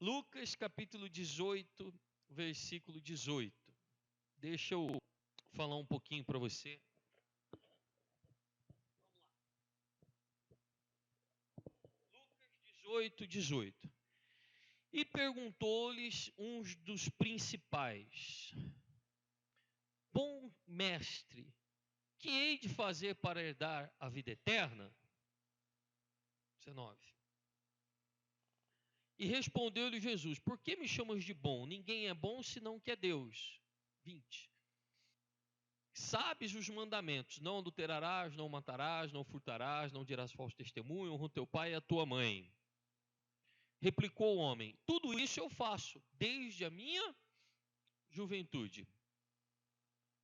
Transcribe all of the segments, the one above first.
Lucas capítulo 18, versículo 18. Deixa eu falar um pouquinho para você. Vamos lá. Lucas 18, 18. E perguntou-lhes um dos principais: Bom mestre, que hei de fazer para herdar a vida eterna? 19. E respondeu-lhe Jesus: Por que me chamas de bom? Ninguém é bom senão que é Deus. 20. Sabes os mandamentos: não adulterarás, não matarás, não furtarás, não dirás falso testemunho, honra o teu pai e a tua mãe. Replicou o homem: Tudo isso eu faço desde a minha juventude.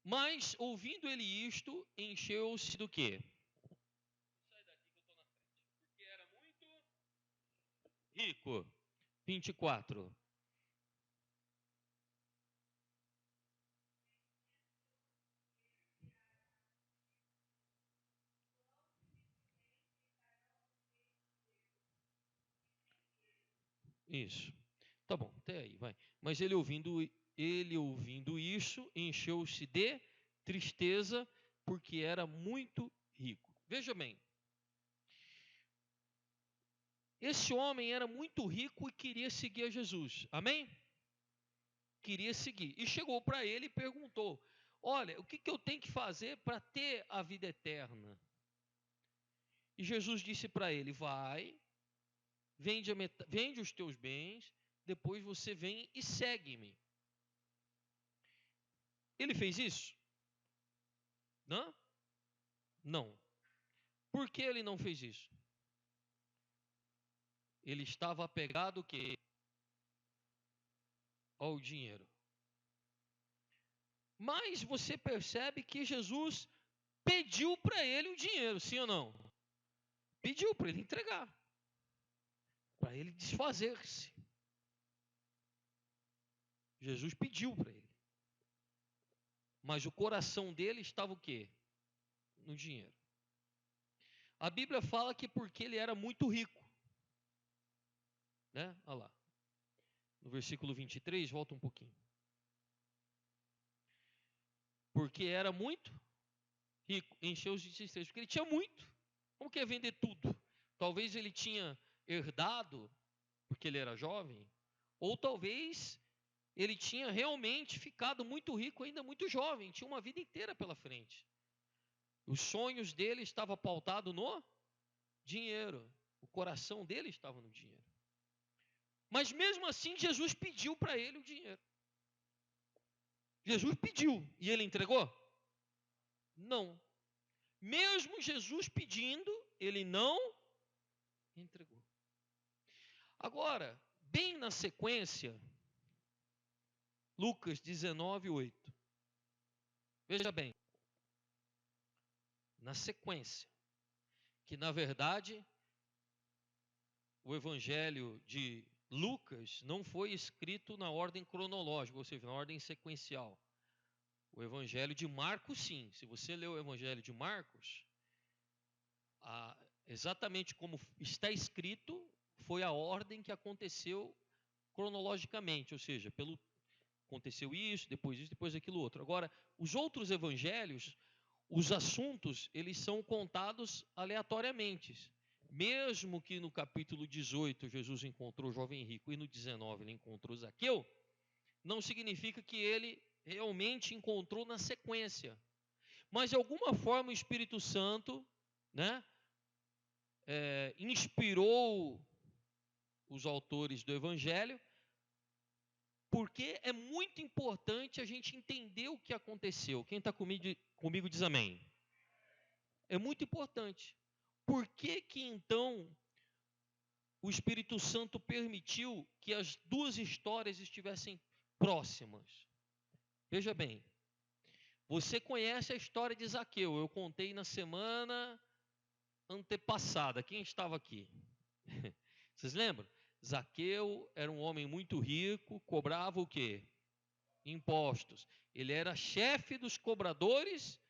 Mas, ouvindo ele isto, encheu-se do quê? Sai daqui que eu estou na frente. Porque era muito rico. 24. Isso. Tá bom, até aí, vai. Mas ele ouvindo isso, encheu-se de tristeza, porque era muito rico. Veja bem, esse homem era muito rico e queria seguir a Jesus. Amém? Queria seguir. E chegou para ele e perguntou: Olha, o que eu tenho que fazer para ter a vida eterna? E Jesus disse para ele: Vai, vende os teus bens, depois você vem e segue-me. Ele fez isso? Não? Não. Por que ele não fez isso? Ele estava apegado o quê? Ao dinheiro. Mas você percebe que Jesus pediu para ele o dinheiro, sim ou não? Pediu para ele entregar, para ele desfazer-se. Jesus pediu para ele. Mas o coração dele estava o quê? No dinheiro. A Bíblia fala que porque ele era muito rico, né? Olha lá. No versículo 23, volta um pouquinho. Porque era muito rico, encheu os de tristeza, porque ele tinha muito. Como que é vender tudo? Talvez ele tinha herdado, porque ele era jovem, ou talvez ele tinha realmente ficado muito rico ainda muito jovem, tinha uma vida inteira pela frente. Os sonhos dele estavam pautados no dinheiro, o coração dele estava no dinheiro. Mas mesmo assim Jesus pediu para ele o dinheiro. Jesus pediu e ele entregou? Não. Mesmo Jesus pedindo, ele não entregou. Agora, bem na sequência, Lucas 19, 8. Veja bem, na sequência, que na verdade o evangelho de Lucas não foi escrito na ordem cronológica, ou seja, na ordem sequencial. O evangelho de Marcos, sim. Se você ler o evangelho de Marcos, exatamente como está escrito, foi a ordem que aconteceu cronologicamente, ou seja, aconteceu isso, depois aquilo outro. Agora, os outros evangelhos, os assuntos, eles são contados aleatoriamente. Mesmo que no capítulo 18 Jesus encontrou o jovem rico e no 19 ele encontrou Zaqueu, não significa que ele realmente encontrou na sequência. Mas de alguma forma o Espírito Santo, né, inspirou os autores do Evangelho, porque é muito importante a gente entender o que aconteceu. Quem está comigo diz amém. É muito importante. Por que então o Espírito Santo permitiu que as duas histórias estivessem próximas? Veja bem, você conhece a história de Zaqueu, eu contei na semana antepassada. Quem estava aqui? Vocês lembram? Zaqueu era um homem muito rico, cobrava o quê? Impostos. Ele era chefe dos cobradores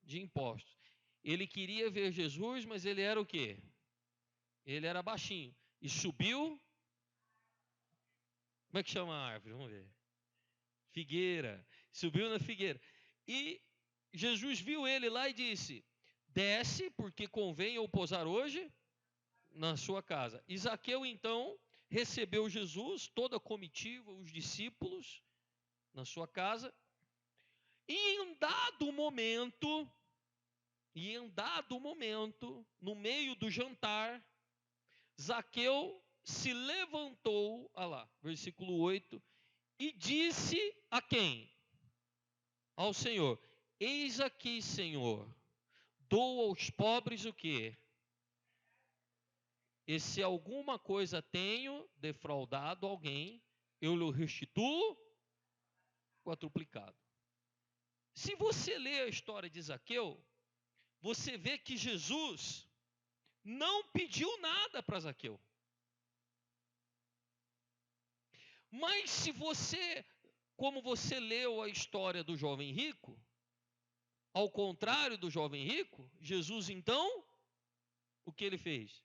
de impostos. Ele queria ver Jesus, mas ele era o quê? Ele era baixinho. E subiu Como é que chama a árvore? Vamos ver. Figueira. Subiu na figueira. E Jesus viu ele lá e disse: desce, porque convém eu pousar hoje na sua casa. E Zaqueu, então, recebeu Jesus, toda a comitiva, os discípulos, na sua casa. E em dado momento, no meio do jantar, Zaqueu se levantou, olha lá, versículo 8, e disse a quem? Ao Senhor: eis aqui, Senhor, dou aos pobres o quê? E se alguma coisa tenho defraudado alguém, eu lhe restituo quadruplicado. Se você ler a história de Zaqueu, você vê que Jesus não pediu nada para Zaqueu. Mas se você, como você leu a história do jovem rico, ao contrário do jovem rico, Jesus então, o que ele fez?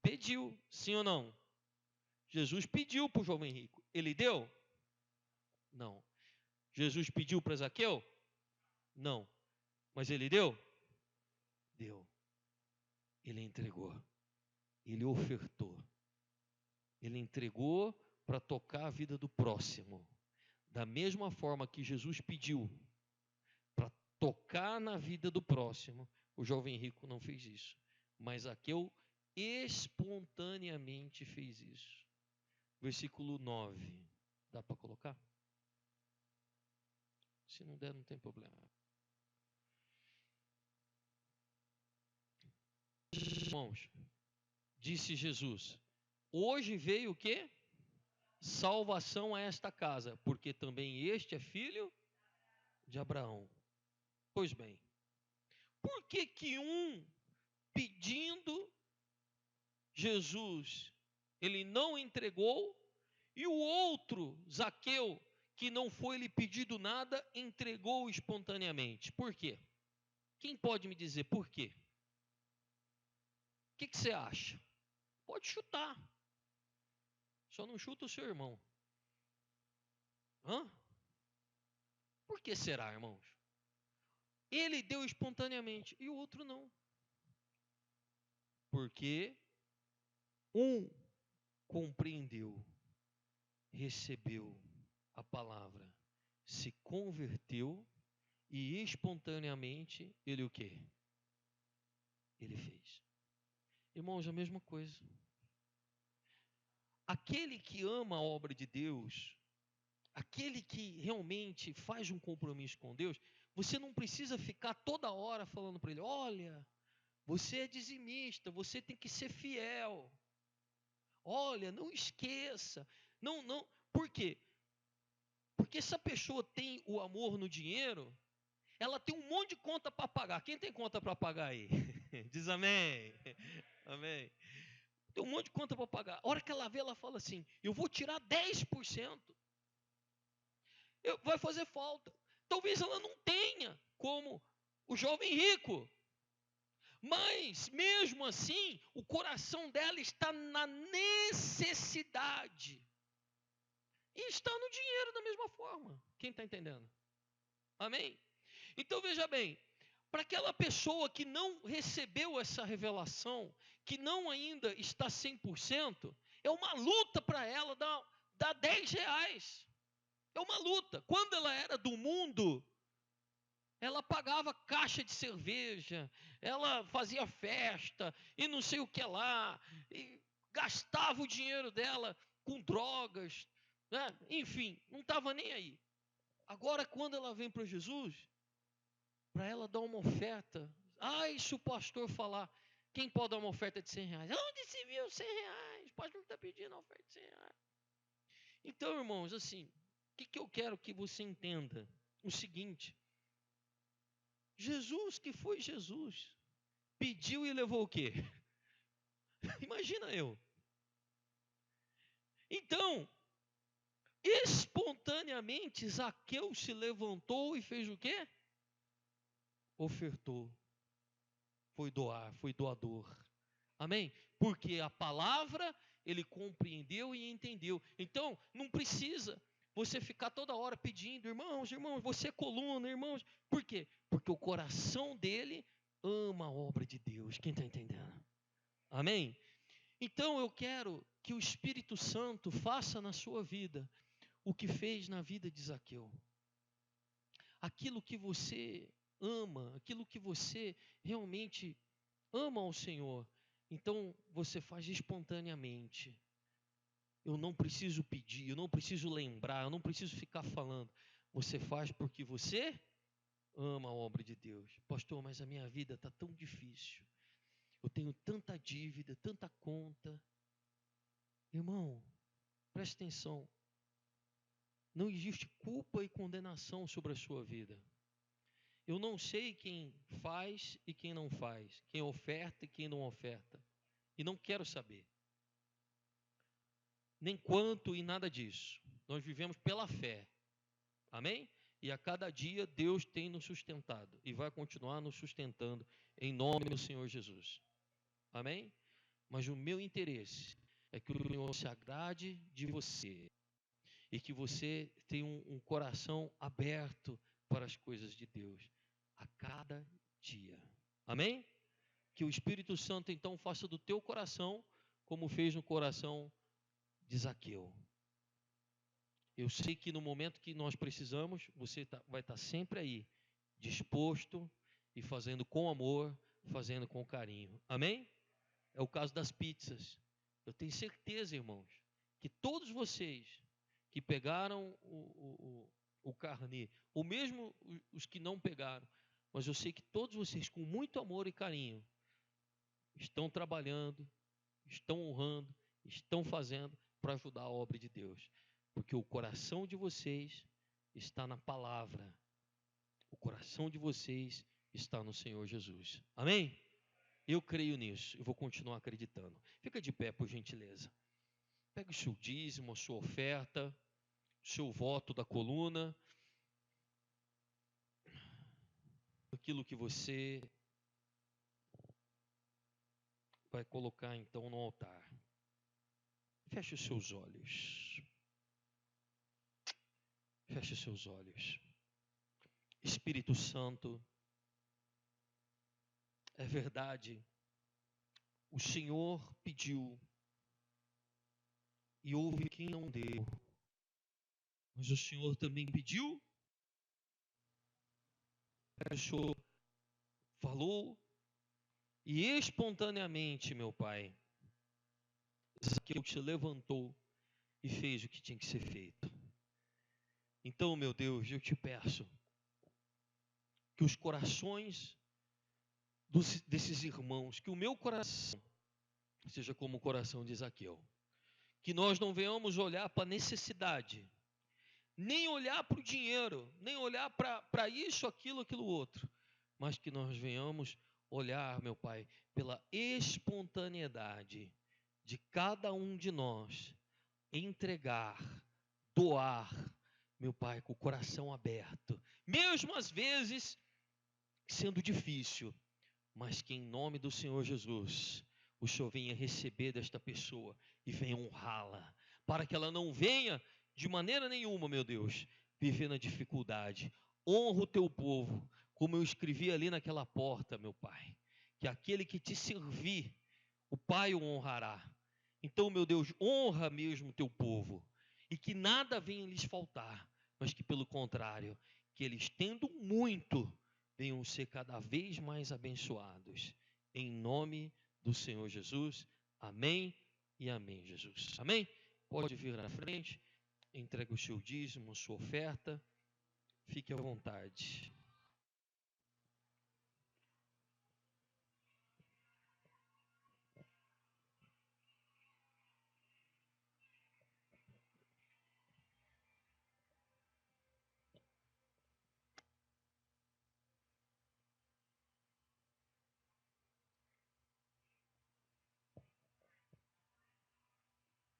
Pediu, sim ou não? Jesus pediu para o jovem rico. Ele deu? Não. Jesus pediu para Zaqueu? Não. Mas ele deu? Deu. Ele entregou. Ele ofertou. Ele entregou para tocar a vida do próximo. Da mesma forma que Jesus pediu para tocar na vida do próximo, o jovem rico não fez isso. Mas Zaqueu espontaneamente fez isso. Versículo 9. Dá para colocar? Se não der, não tem problema. Irmãos, disse Jesus: hoje veio o quê? Salvação a esta casa, porque também este é filho de Abraão. Pois bem, por que que um pedindo Jesus, ele não entregou, e o outro, Zaqueu, que não foi lhe pedido nada, entregou espontaneamente? Por quê? Quem pode me dizer por quê? O que você acha? Pode chutar. Só não chuta o seu irmão. Hã? Por que será, irmãos? Ele deu espontaneamente e o outro não. Porque um compreendeu, recebeu a palavra, se converteu e espontaneamente ele o quê? Ele fez. Irmãos, a mesma coisa. Aquele que ama a obra de Deus, aquele que realmente faz um compromisso com Deus, você não precisa ficar toda hora falando para ele: olha, você é dizimista, você tem que ser fiel. Olha, não esqueça. Não, não. Por quê? Porque se a pessoa tem o amor no dinheiro, ela tem um monte de conta para pagar. Quem tem conta para pagar aí? Diz amém. Amém. Tem um monte de conta para pagar. A hora que ela vê, ela fala assim: eu vou tirar 10%. Vai fazer falta. Talvez ela não tenha, como o jovem rico. Mas, mesmo assim, o coração dela está na necessidade. E está no dinheiro da mesma forma. Quem está entendendo? Amém? Então, veja bem. Para aquela pessoa que não recebeu essa revelação, que não ainda está 100%, é uma luta para ela dar 10 reais. É uma luta. Quando ela era do mundo, ela pagava caixa de cerveja, ela fazia festa e não sei o que lá, e gastava o dinheiro dela com drogas, né? Enfim, não estava nem aí. Agora, quando ela vem para Jesus, para ela dar uma oferta, se o pastor falar, quem pode dar uma oferta de 100 reais? Onde se viu 100 reais? O pastor está pedindo uma oferta de 100 reais. Então, irmãos, assim, o que eu quero que você entenda? O seguinte: Jesus, que foi Jesus, pediu e levou o quê? Imagina eu. Então, espontaneamente, Zaqueu se levantou e fez o quê? Ofertou. Foi doar, foi doador. Amém? Porque a palavra ele compreendeu e entendeu. Então, não precisa você ficar toda hora pedindo, irmãos, você é coluna, irmãos. Por quê? Porque o coração dele ama a obra de Deus. Quem está entendendo? Amém? Então eu quero que o Espírito Santo faça na sua vida o que fez na vida de Zaqueu. Aquilo que você ama, aquilo que você realmente ama ao Senhor, então você faz espontaneamente. Eu não preciso pedir, eu não preciso lembrar, eu não preciso ficar falando. Você faz porque você ama a obra de Deus. Pastor, mas a minha vida está tão difícil. Eu tenho tanta dívida, tanta conta. Irmão, preste atenção. Não existe culpa e condenação sobre a sua vida. Eu não sei quem faz e quem não faz, quem oferta e quem não oferta. E não quero saber. Nem quanto e nada disso. Nós vivemos pela fé. Amém? E a cada dia Deus tem nos sustentado e vai continuar nos sustentando em nome do Senhor Jesus. Amém? Mas o meu interesse é que o Senhor se agrade de você e que você tenha um coração aberto para as coisas de Deus a cada dia. Amém? Que o Espírito Santo então faça do teu coração como fez no coração de Zaqueu. Eu sei que no momento que nós precisamos, você vai estar sempre aí, disposto e fazendo com amor, fazendo com carinho. Amém? É o caso das pizzas. Eu tenho certeza, irmãos, que todos vocês que pegaram o carnê, ou mesmo os que não pegaram, mas eu sei que todos vocês, com muito amor e carinho, estão trabalhando, estão honrando, estão fazendo para ajudar a obra de Deus. Porque o coração de vocês está na palavra. O coração de vocês está no Senhor Jesus. Amém? Eu creio nisso. Eu vou continuar acreditando. Fica de pé, por gentileza. Pega o seu dízimo, a sua oferta, o seu voto da coluna. Aquilo que você vai colocar então no altar. Feche os seus olhos. Feche os seus olhos. Espírito Santo, é verdade, o Senhor pediu e houve quem não deu, mas o Senhor também pediu, o Senhor falou e espontaneamente, meu Pai, Zaqueu te levantou e fez o que tinha que ser feito. Então, meu Deus, eu te peço que os corações desses irmãos, que o meu coração seja como o coração de Zaqueu, que nós não venhamos olhar para a necessidade, nem olhar para o dinheiro, nem olhar para isso, aquilo outro, mas que nós venhamos olhar, meu Pai, pela espontaneidade de cada um de nós, entregar, doar, meu Pai, com o coração aberto, mesmo às vezes sendo difícil, mas que em nome do Senhor Jesus, o Senhor venha receber desta pessoa e venha honrá-la, para que ela não venha de maneira nenhuma, meu Deus, viver na dificuldade. Honra o teu povo, como eu escrevi ali naquela porta, meu Pai, que aquele que te servir, o Pai o honrará. Então, meu Deus, honra mesmo o teu povo, e que nada venha lhes faltar, mas que pelo contrário, que eles tendo muito, venham ser cada vez mais abençoados. Em nome do Senhor Jesus. Amém e amém, Jesus. Amém? Pode vir à frente, entregue o seu dízimo, a sua oferta. Fique à vontade.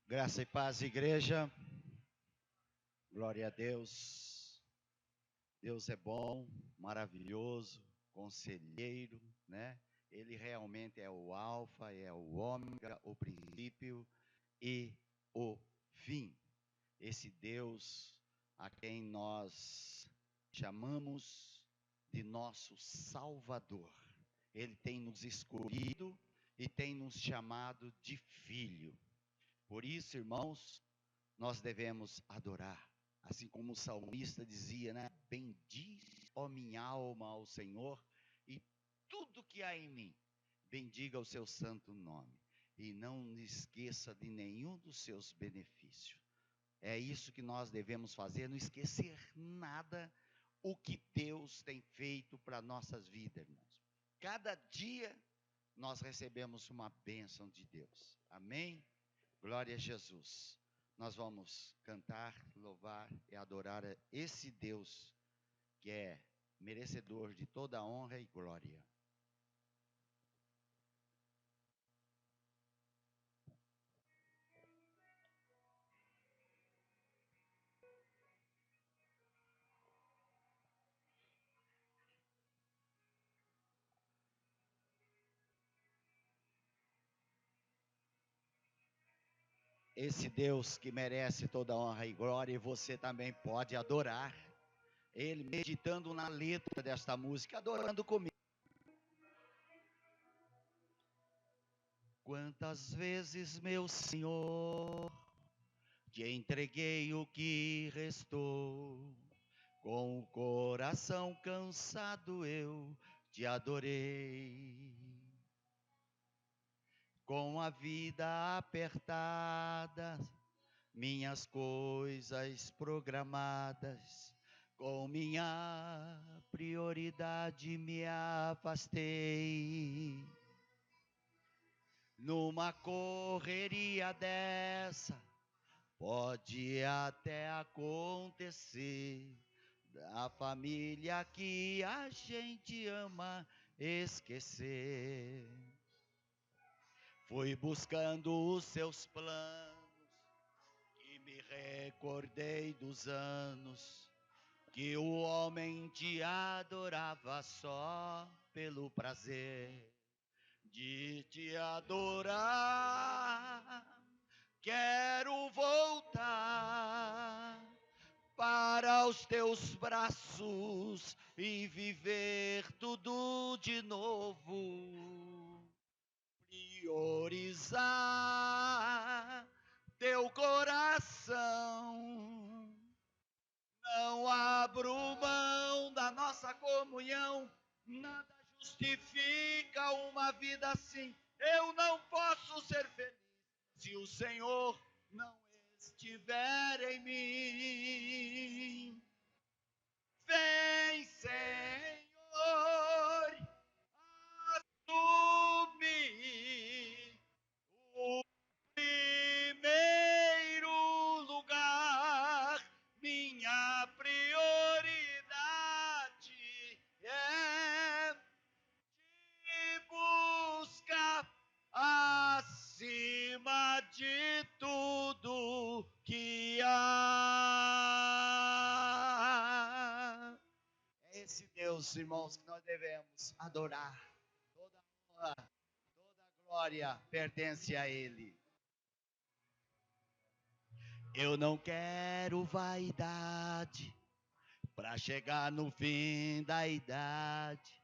Graça e paz, igreja. Glória a Deus. Deus é bom, maravilhoso, conselheiro, né? Ele realmente é o alfa, é o ômega, o princípio e o fim. Esse Deus a quem nós chamamos de nosso Salvador. Ele tem nos escolhido e tem nos chamado de filho. Por isso, irmãos, nós devemos adorar. Assim como o salmista dizia, né? Bendize, ó minha alma, ao Senhor, e tudo que há em mim, bendiga o seu santo nome. E não esqueça de nenhum dos seus benefícios. É isso que nós devemos fazer, não esquecer nada o que Deus tem feito para nossas vidas, irmãos. Cada dia nós recebemos uma bênção de Deus. Amém? Glória a Jesus. Nós vamos cantar, louvar e adorar esse Deus que é merecedor de toda honra e glória. Esse Deus que merece toda honra e glória, e você também pode adorar Ele, meditando na letra desta música, adorando comigo. Quantas vezes, meu Senhor, te entreguei o que restou, com o coração cansado eu te adorei. Com a vida apertada, minhas coisas programadas, com minha prioridade me afastei. Numa correria dessa, pode até acontecer da família que a gente ama esquecer. Fui buscando os seus planos e me recordei dos anos que o homem te adorava só pelo prazer de te adorar. Quero voltar para os teus braços e viver tudo de novo. Priorizar teu coração. Não abro mão da nossa comunhão. Nada justifica uma vida assim. Eu não posso ser feliz se o Senhor não estiver em mim. Vem, Senhor, assumir o primeiro lugar. Minha prioridade é te buscar acima de tudo que há. É esse Deus, irmãos, que nós devemos adorar. Toda honra, toda glória pertence a Ele. Eu não quero vaidade para chegar no fim da idade,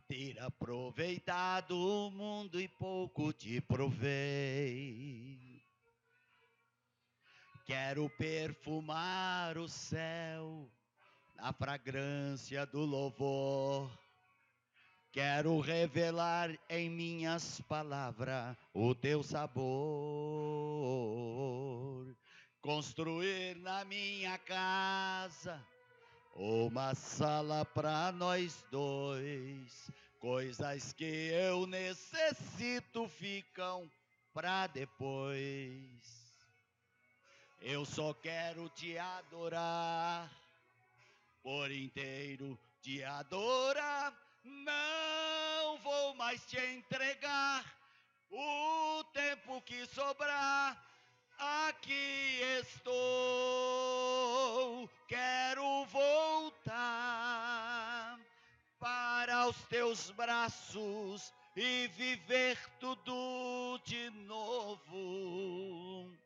ter aproveitado o mundo e pouco te provei. Quero perfumar o céu na fragrância do louvor. Quero revelar em minhas palavras o teu sabor. Construir na minha casa uma sala para nós dois. Coisas que eu necessito ficam para depois. Eu só quero te adorar, por inteiro te adorar. Não vou mais te entregar o tempo que sobrar. Aqui estou, quero voltar para os teus braços e viver tudo de novo.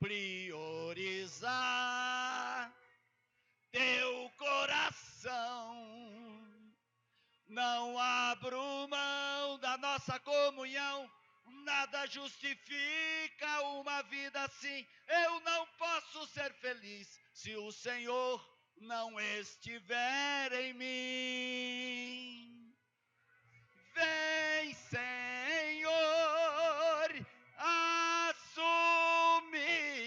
priorizar teu coração. Não abro mão da nossa comunhão. Nada justifica uma vida assim. Eu não posso ser feliz se o Senhor não estiver em mim. Vem, Senhor, assumir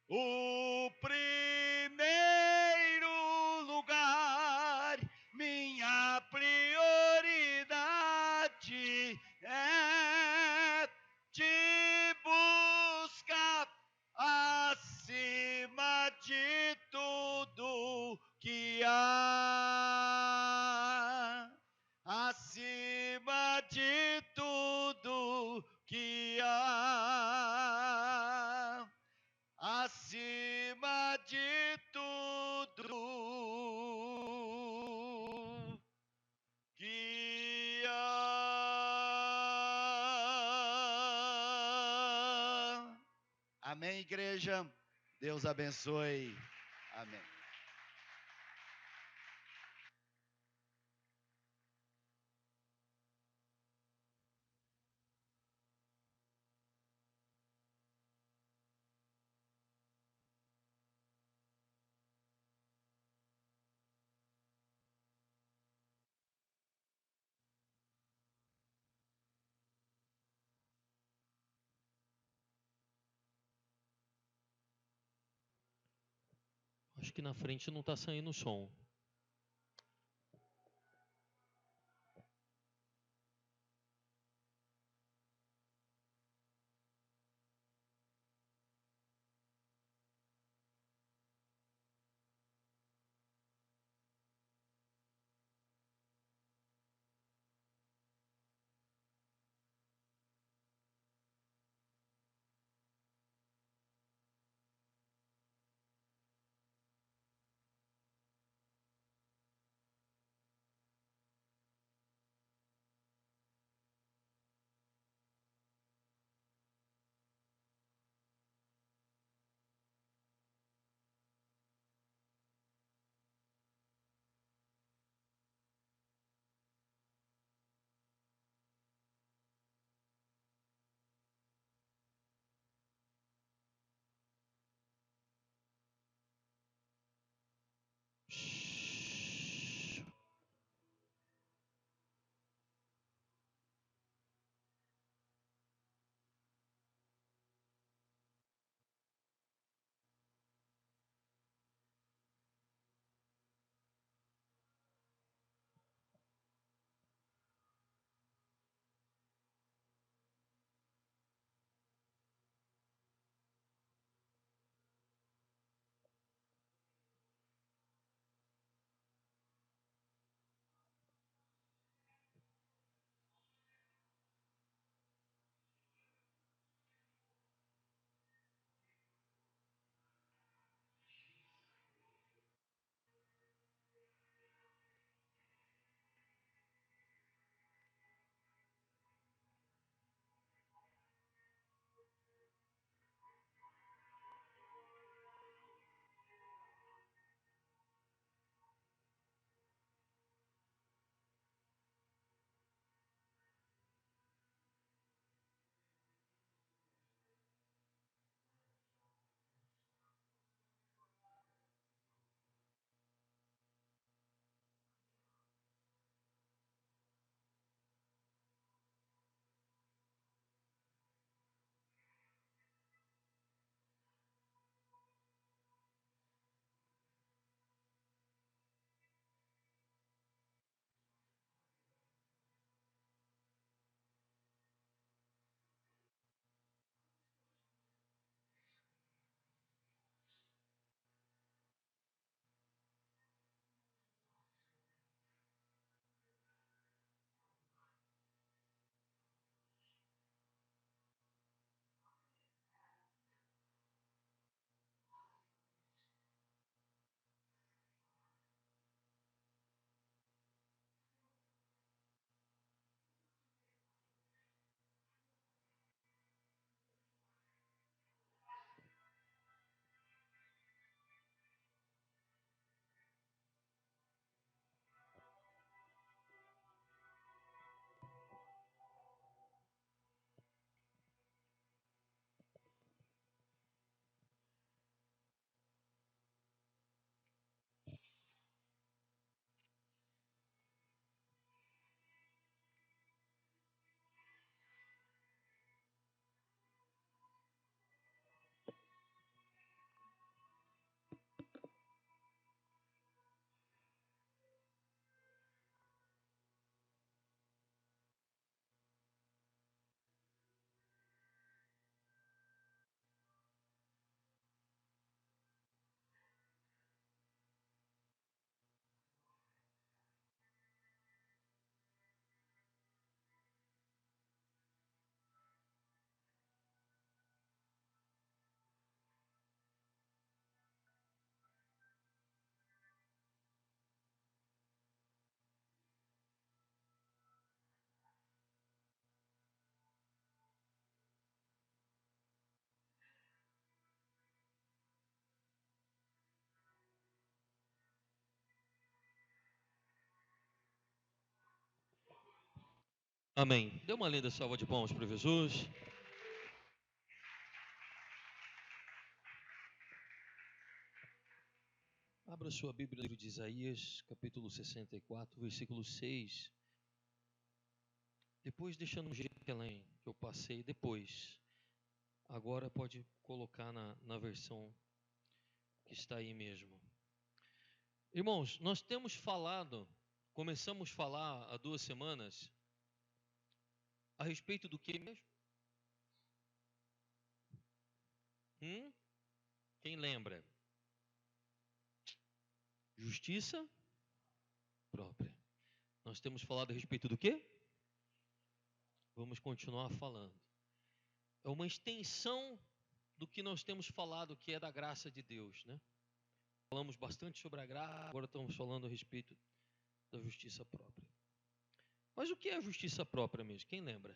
o primeiro lugar. Minha prioridade é te buscar acima de tudo que há. Acima de tudo que há. Acima de tudo que há. Amém, igreja? Deus abençoe. Amém. Acho que na frente não está saindo o som. Amém. Dê uma linda salva de palmas para Jesus. Abra sua Bíblia no livro de Isaías, capítulo 64, versículo 6. Depois deixando no Jerusalém, que eu passei depois. Agora pode colocar na versão que está aí mesmo. Irmãos, nós temos falado, começamos a falar há 2 semanas, a respeito do que mesmo? Quem lembra? Justiça própria. Nós temos falado a respeito do quê? Vamos continuar falando. É uma extensão do que nós temos falado, que é da graça de Deus, né? Falamos bastante sobre a graça, agora estamos falando a respeito da justiça própria. Mas o que é a justiça própria mesmo? Quem lembra?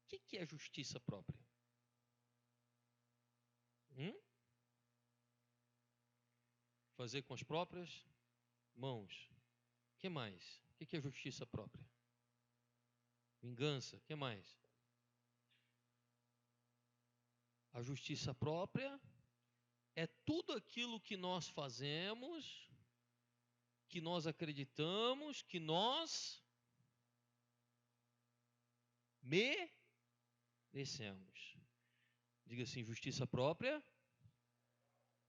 O que é justiça própria? Fazer com as próprias mãos. O que mais? O que é justiça própria? Vingança. O que mais? A justiça própria é tudo aquilo que nós fazemos, que nós acreditamos, que nós merecemos. Diga assim: justiça própria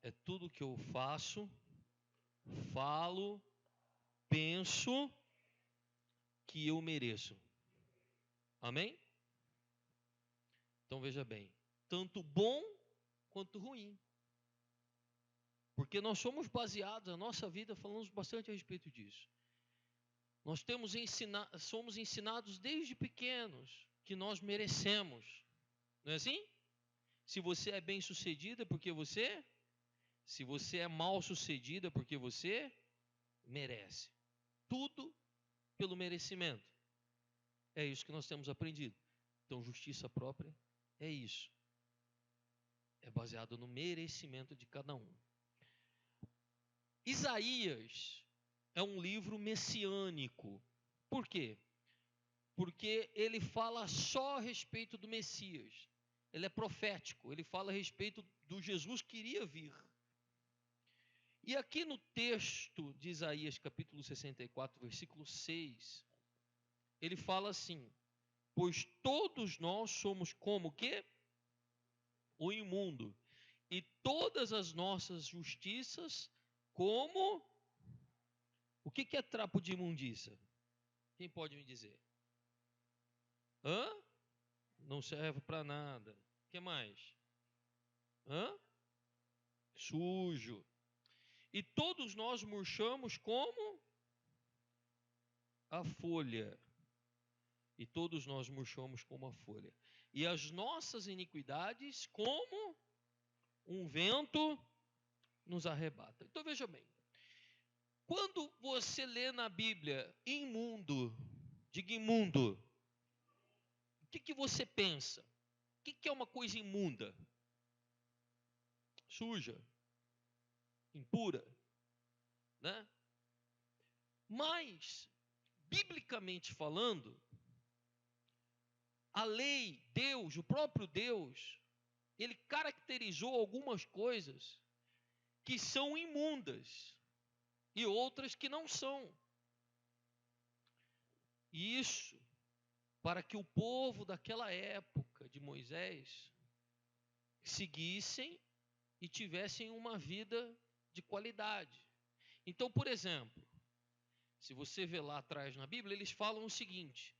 é tudo que eu faço, falo, penso que eu mereço. Amém? Então veja bem, tanto bom quanto ruim. Porque nós somos baseados, a nossa vida, falamos bastante a respeito disso. Nós somos ensinados desde pequenos que nós merecemos. Não é assim? Se você é bem sucedido é porque você, se você é mal sucedido é porque você merece. Tudo pelo merecimento. É isso que nós temos aprendido. Então, justiça própria é isso. É baseado no merecimento de cada um. Isaías é um livro messiânico. Por quê? Porque ele fala só a respeito do Messias. Ele é profético, ele fala a respeito do Jesus que iria vir. E aqui no texto de Isaías, capítulo 64, versículo 6, ele fala assim: pois todos nós somos como o quê? O imundo, e todas as nossas justiças como... O que é trapo de imundícia? Quem pode me dizer? Não serve para nada. O que mais? Sujo. E todos nós murchamos como a folha. E todos nós murchamos como a folha. E as nossas iniquidades como um vento nos arrebata. Então veja bem. Quando você lê na Bíblia imundo, diga imundo, o que você pensa? O que é uma coisa imunda? Suja, impura, né? Mas, biblicamente falando, a lei, Deus, o próprio Deus, ele caracterizou algumas coisas que são imundas e outras que não são. E isso para que o povo daquela época de Moisés seguissem e tivessem uma vida de qualidade. Então, por exemplo, se você vê lá atrás na Bíblia, eles falam o seguinte,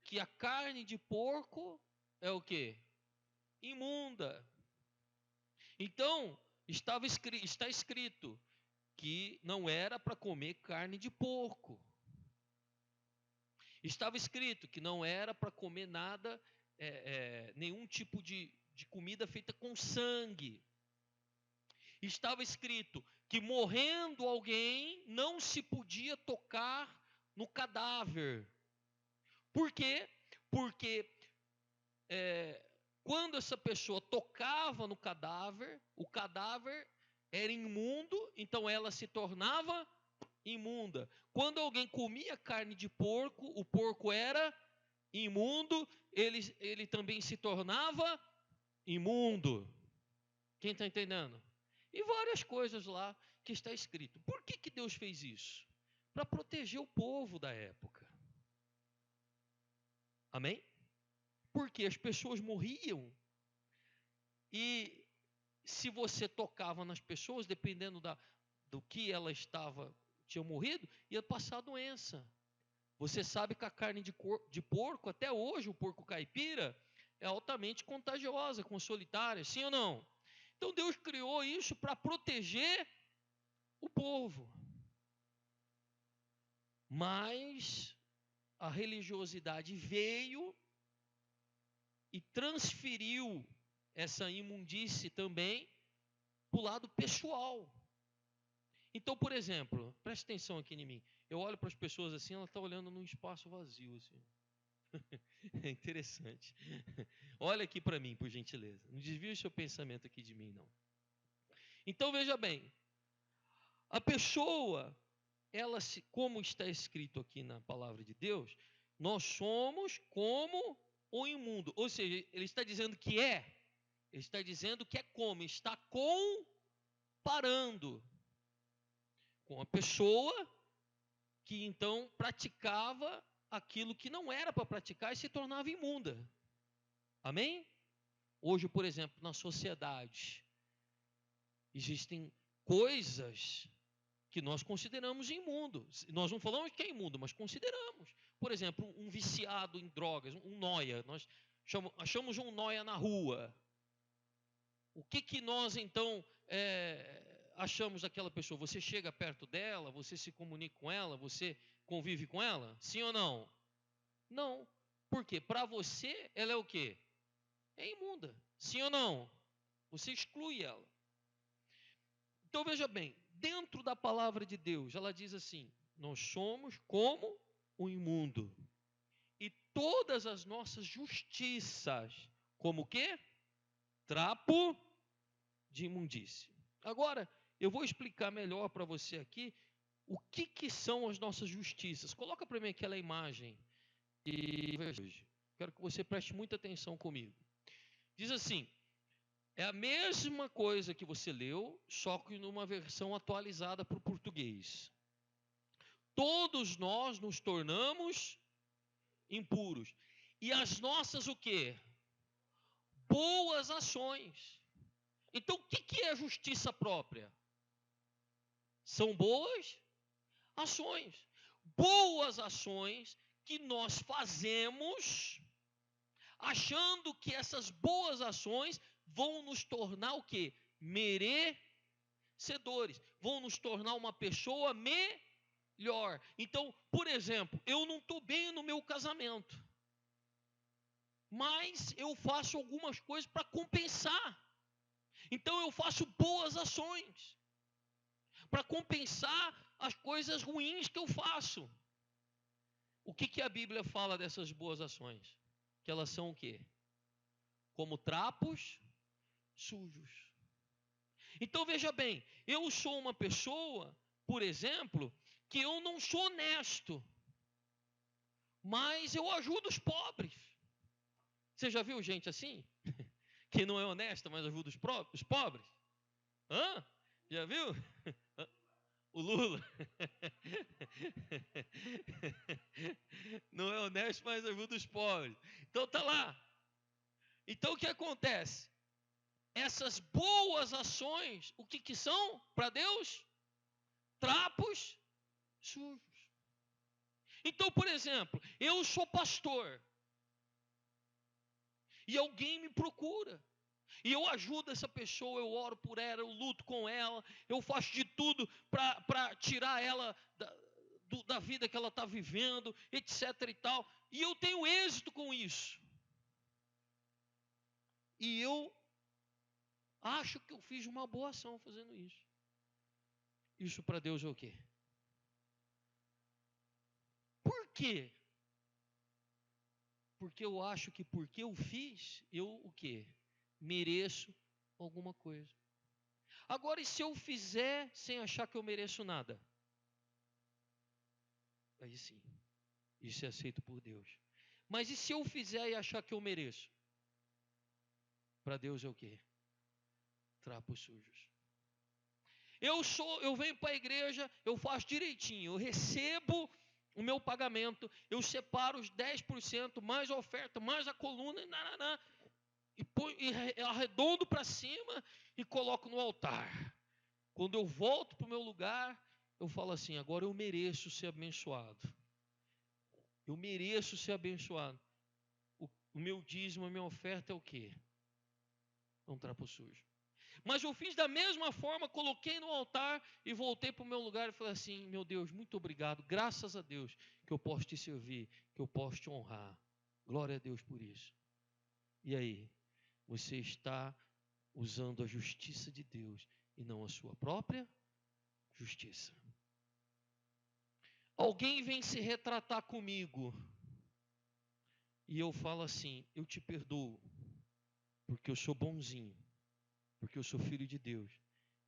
que a carne de porco é o quê? Imunda. Então, está escrito que não era para comer carne de porco. Estava escrito que não era para comer nada, nenhum tipo de comida feita com sangue. Estava escrito que morrendo alguém não se podia tocar no cadáver. Por quê? Porque quando essa pessoa tocava no cadáver, o cadáver era imundo, então ela se tornava imunda. Quando alguém comia carne de porco, o porco era imundo, ele também se tornava imundo. Quem está entendendo? E várias coisas lá que está escrito. Por que Deus fez isso? Para proteger o povo da época. Amém? Porque as pessoas morriam. E se você tocava nas pessoas, dependendo do que ela tinha morrido, ia passar doença. Você sabe que a carne de porco, até hoje, o porco caipira, é altamente contagiosa, com solitária, sim ou não? Então Deus criou isso para proteger o povo. Mas a religiosidade veio e transferiu essa imundície também para o lado pessoal. Então, por exemplo, preste atenção aqui em mim. Eu olho para as pessoas assim, ela está olhando num espaço vazio. Assim. É interessante. Olha aqui para mim, por gentileza. Não desvie o seu pensamento aqui de mim, não. Então, veja bem. A pessoa, como está escrito aqui na palavra de Deus, nós somos como o imundo. Ou seja, ele está dizendo que é. Ele está dizendo que é como. Está comparando com a pessoa que então praticava aquilo que não era para praticar e se tornava imunda. Amém? Hoje, por exemplo, na sociedade, existem coisas que nós consideramos imundo. Nós não falamos que é imundo, mas consideramos. Por exemplo, um viciado em drogas, um nóia. Nós achamos um nóia na rua. O que nós, então, achamos daquela pessoa? Você chega perto dela, você se comunica com ela, você convive com ela? Sim ou não? Não. Por quê? Para você, ela é o quê? É imunda. Sim ou não? Você exclui ela. Então, veja bem, dentro da palavra de Deus, ela diz assim, nós somos como o imundo. E todas as nossas justiças, como o quê? Trapo de imundície. Agora, eu vou explicar melhor para você aqui o que são as nossas justiças. Coloca para mim aquela imagem e veja hoje. Quero que você preste muita atenção comigo. Diz assim, é a mesma coisa que você leu, só que numa versão atualizada para o português. Todos nós nos tornamos impuros. E as nossas o quê? Boas ações. Então, o que é justiça própria? São boas ações. Boas ações que nós fazemos achando que essas boas ações vão nos tornar o quê? Merecedores. Vão nos tornar uma pessoa melhor. Então, por exemplo, eu não estou bem no meu casamento. Mas eu faço algumas coisas para compensar. Então eu faço boas ações para compensar as coisas ruins que eu faço. O que a Bíblia fala dessas boas ações? Que elas são o quê? Como trapos sujos. Então veja bem, eu sou uma pessoa, por exemplo, que eu não sou honesto, mas eu ajudo os pobres. Você já viu gente assim? Que não é honesta, mas ajuda os pobres? Hã? Já viu? O Lula. Não é honesto, mas ajuda os pobres. Então tá lá. Então o que acontece? Essas boas ações, o que são para Deus? Trapos sujos. Então, por exemplo, eu sou pastor. E alguém me procura. E eu ajudo essa pessoa, eu oro por ela, eu luto com ela, eu faço de tudo para tirar ela da vida que ela está vivendo, etc. e tal. E eu tenho êxito com isso. E eu acho que eu fiz uma boa ação fazendo isso. Isso para Deus é o quê? Por quê? Porque eu acho que porque eu fiz, eu o quê? Mereço alguma coisa. Agora, e se eu fizer sem achar que eu mereço nada? Aí sim, isso é aceito por Deus. Mas e se eu fizer e achar que eu mereço? Para Deus é o quê? Trapos sujos. Eu venho para a igreja, eu faço direitinho, eu recebo o meu pagamento, eu separo os 10%, mais a oferta, mais a coluna, e arredondo para cima e coloco no altar. Quando eu volto para o meu lugar, eu falo assim: agora eu mereço ser abençoado. Eu mereço ser abençoado. O meu dízimo, a minha oferta é o quê? É um trapo sujo. Mas eu fiz da mesma forma, coloquei no altar e voltei para o meu lugar e falei assim: meu Deus, muito obrigado, graças a Deus que eu posso te servir, que eu posso te honrar. Glória a Deus por isso. E aí, você está usando a justiça de Deus e não a sua própria justiça. Alguém vem se retratar comigo e eu falo assim: eu te perdoo, porque eu sou bonzinho, porque eu sou filho de Deus.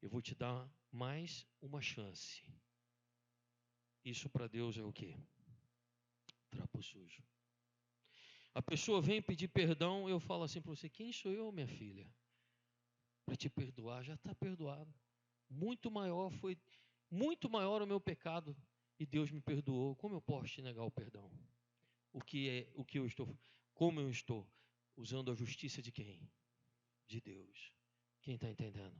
Eu vou te dar mais uma chance. Isso para Deus é o quê? Trapo sujo. A pessoa vem pedir perdão, eu falo assim para você: quem sou eu, minha filha? Para te perdoar, já está perdoado. Muito maior o meu pecado e Deus me perdoou. Como eu posso te negar o perdão? Como eu estou usando a justiça de quem? De Deus. Quem está entendendo?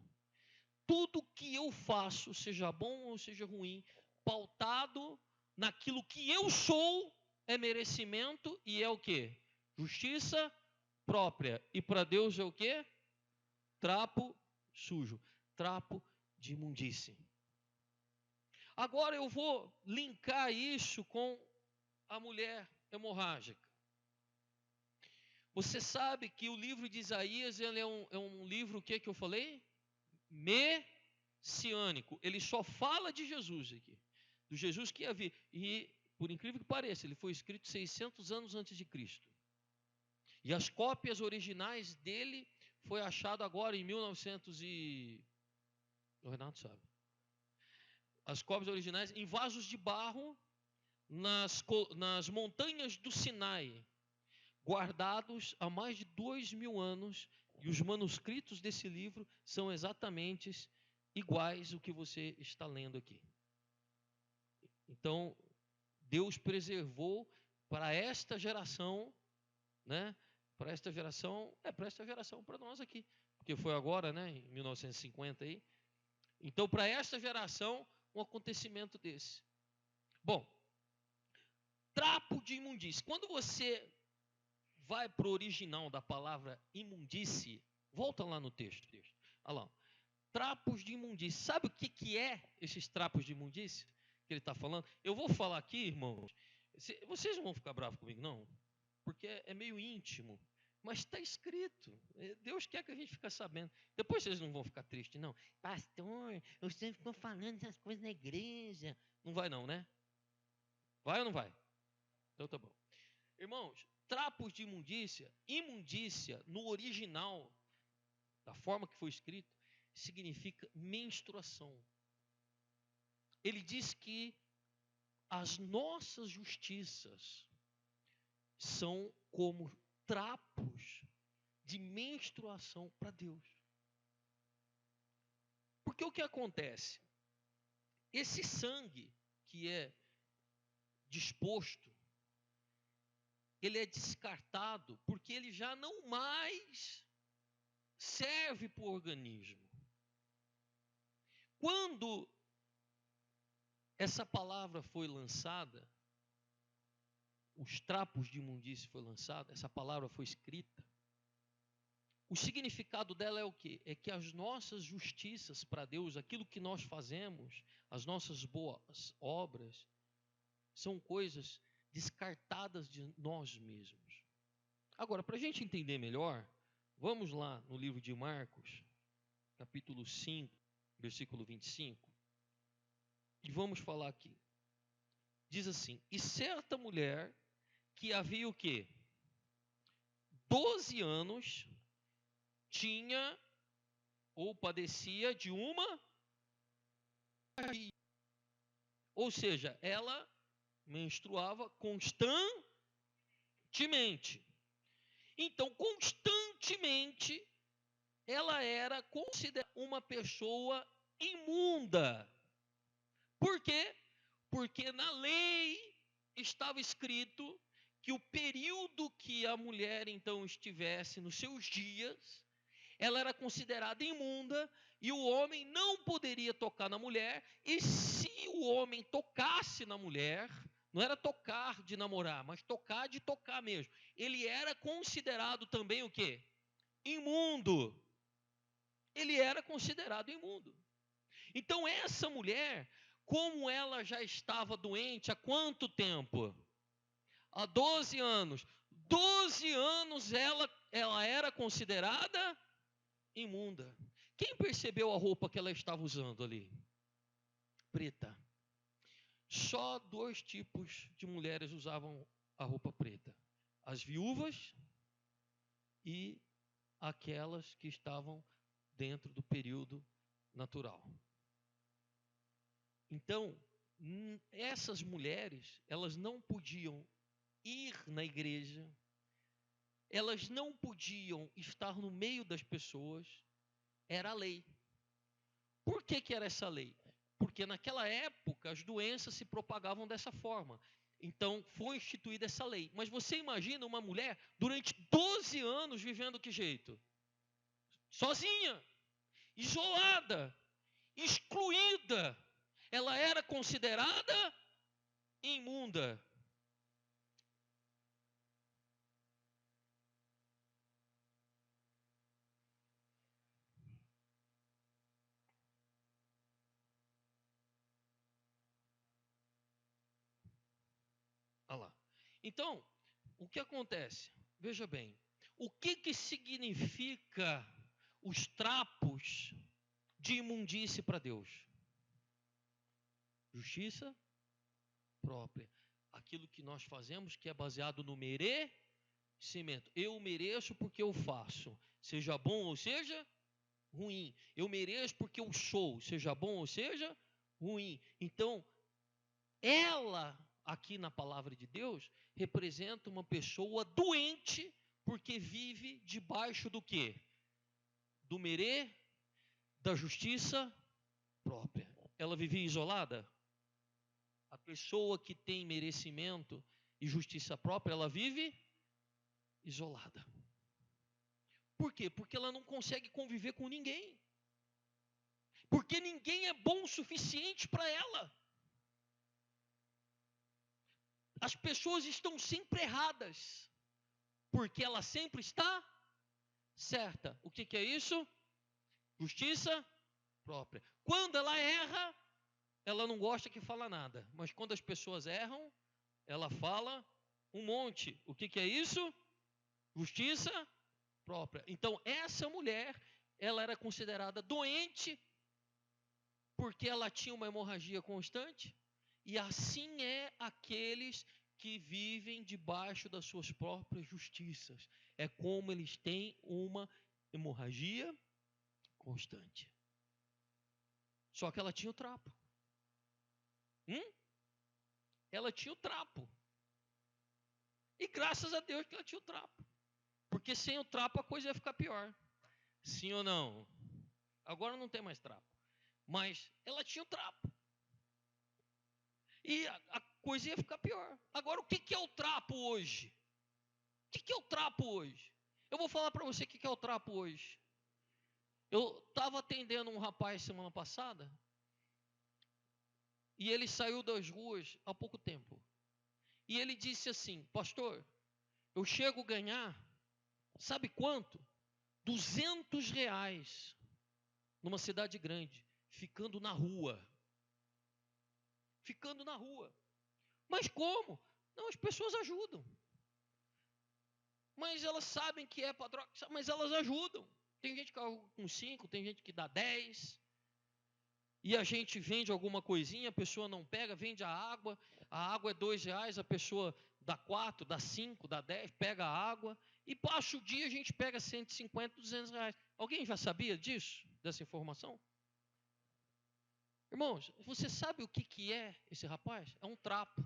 Tudo que eu faço, seja bom ou seja ruim, pautado naquilo que eu sou, é merecimento e é o quê? Justiça própria. E para Deus é o quê? Trapo sujo, trapo de imundície. Agora eu vou linkar isso com a mulher hemorrágica. Você sabe que o livro de Isaías ele é um livro, o que eu falei? Messiânico. Ele só fala de Jesus aqui. Do Jesus que ia vir. E, por incrível que pareça, ele foi escrito 600 anos antes de Cristo. E as cópias originais dele foi achado agora em 1900 e... O Renato sabe. As cópias originais em vasos de barro nas montanhas do Sinai, guardados há mais de 2000 anos, e os manuscritos desse livro são exatamente iguais ao que você está lendo aqui. Então, Deus preservou para esta geração, né? Para esta geração, para nós aqui, porque foi agora, né, em 1950 aí. Então, para esta geração, um acontecimento desse. Bom, trapo de imundície. Quando você vai para o original da palavra imundície, volta lá no texto. Olha lá. Trapos de imundície. Sabe o que é esses trapos de imundície que ele está falando? Eu vou falar aqui, irmãos. Vocês não vão ficar bravos comigo, não? Porque é meio íntimo. Mas está escrito. Deus quer que a gente fique sabendo. Depois vocês não vão ficar tristes, não. Pastor, eu sempre estou falando essas coisas na igreja. Não vai não, né? Vai ou não vai? Então tá bom. Irmãos, trapos de imundícia, imundícia no original, da forma que foi escrito, significa menstruação. Ele diz que as nossas justiças são como trapos de menstruação para Deus. Porque o que acontece? Esse sangue que é disposto, ele é descartado porque ele já não mais serve para o organismo. Quando essa palavra foi lançada, os trapos de imundície foi lançado, essa palavra foi escrita, o significado dela é o quê? É que as nossas justiças para Deus, aquilo que nós fazemos, as nossas boas obras, são coisas descartadas de nós mesmos. Agora, para a gente entender melhor, vamos lá no livro de Marcos, capítulo 5, versículo 25, e vamos falar aqui. Diz assim: e certa mulher que havia o quê? 12 anos tinha ou padecia de uma, ou seja, ela menstruava constantemente. Então, constantemente, ela era considerada uma pessoa imunda. Por quê? Porque na lei estava escrito que o período que a mulher então estivesse nos seus dias, ela era considerada imunda e o homem não poderia tocar na mulher. E se o homem tocasse na mulher, não era tocar de namorar, mas tocar de tocar mesmo, ele era considerado também o quê? Imundo. Ele era considerado imundo. Então essa mulher, como ela já estava doente há quanto tempo? Há 12 anos. 12 anos ela era considerada imunda. Quem percebeu a roupa que ela estava usando ali? Preta. Só 2 tipos de mulheres usavam a roupa preta: as viúvas e aquelas que estavam dentro do período natural. Então, essas mulheres, elas não podiam ir na igreja, elas não podiam estar no meio das pessoas, era a lei. Por que era essa lei? Porque naquela época as doenças se propagavam dessa forma. Então foi instituída essa lei. Mas você imagina uma mulher durante 12 anos vivendo que jeito? Sozinha, isolada, excluída. Ela era considerada imunda. Olha lá. Então, o que acontece? Veja bem, o que significa os trapos de imundície para Deus? Justiça própria. Aquilo que nós fazemos que é baseado no merecimento. Eu mereço porque eu faço, seja bom ou seja ruim. Eu mereço porque eu sou, seja bom ou seja ruim. Então, ela, aqui na palavra de Deus, representa uma pessoa doente porque vive debaixo do quê? Do da justiça própria. Ela vivia isolada? A pessoa que tem merecimento e justiça própria, ela vive isolada. Por quê? Porque ela não consegue conviver com ninguém. Porque ninguém é bom o suficiente para ela. As pessoas estão sempre erradas, porque ela sempre está certa. O que é isso? Justiça própria. Quando ela erra, ela não gosta que fala nada. Mas quando as pessoas erram, ela fala um monte. O que é isso? Justiça própria. Então, essa mulher, ela era considerada doente porque ela tinha uma hemorragia constante. E assim é aqueles que vivem debaixo das suas próprias justiças. É como eles têm uma hemorragia constante. Só que ela tinha o trapo. Ela tinha o trapo. E graças a Deus que ela tinha o trapo. Porque sem o trapo a coisa ia ficar pior. Sim ou não? Agora não tem mais trapo. Mas ela tinha o trapo. E a coisa ia ficar pior. Agora, o que é o trapo hoje? O que é o trapo hoje? Eu vou falar para você o que é o trapo hoje. Eu estava atendendo um rapaz semana passada e ele saiu das ruas há pouco tempo. E ele disse assim: pastor, eu chego a ganhar, sabe quanto? R$ 200 numa cidade grande, ficando na rua. Ficando na rua. Mas como? Não, as pessoas ajudam. Mas elas sabem que é para droga, mas elas ajudam. Tem gente que dá com 5, tem gente que dá 10. E a gente vende alguma coisinha, a pessoa não pega, vende a água é R$ 2, a pessoa dá 4, dá 5, dá 10, pega a água, e passa o dia a gente pega 150, R$ 200. Alguém já sabia disso, dessa informação? Irmãos, você sabe o que é esse rapaz? É um trapo.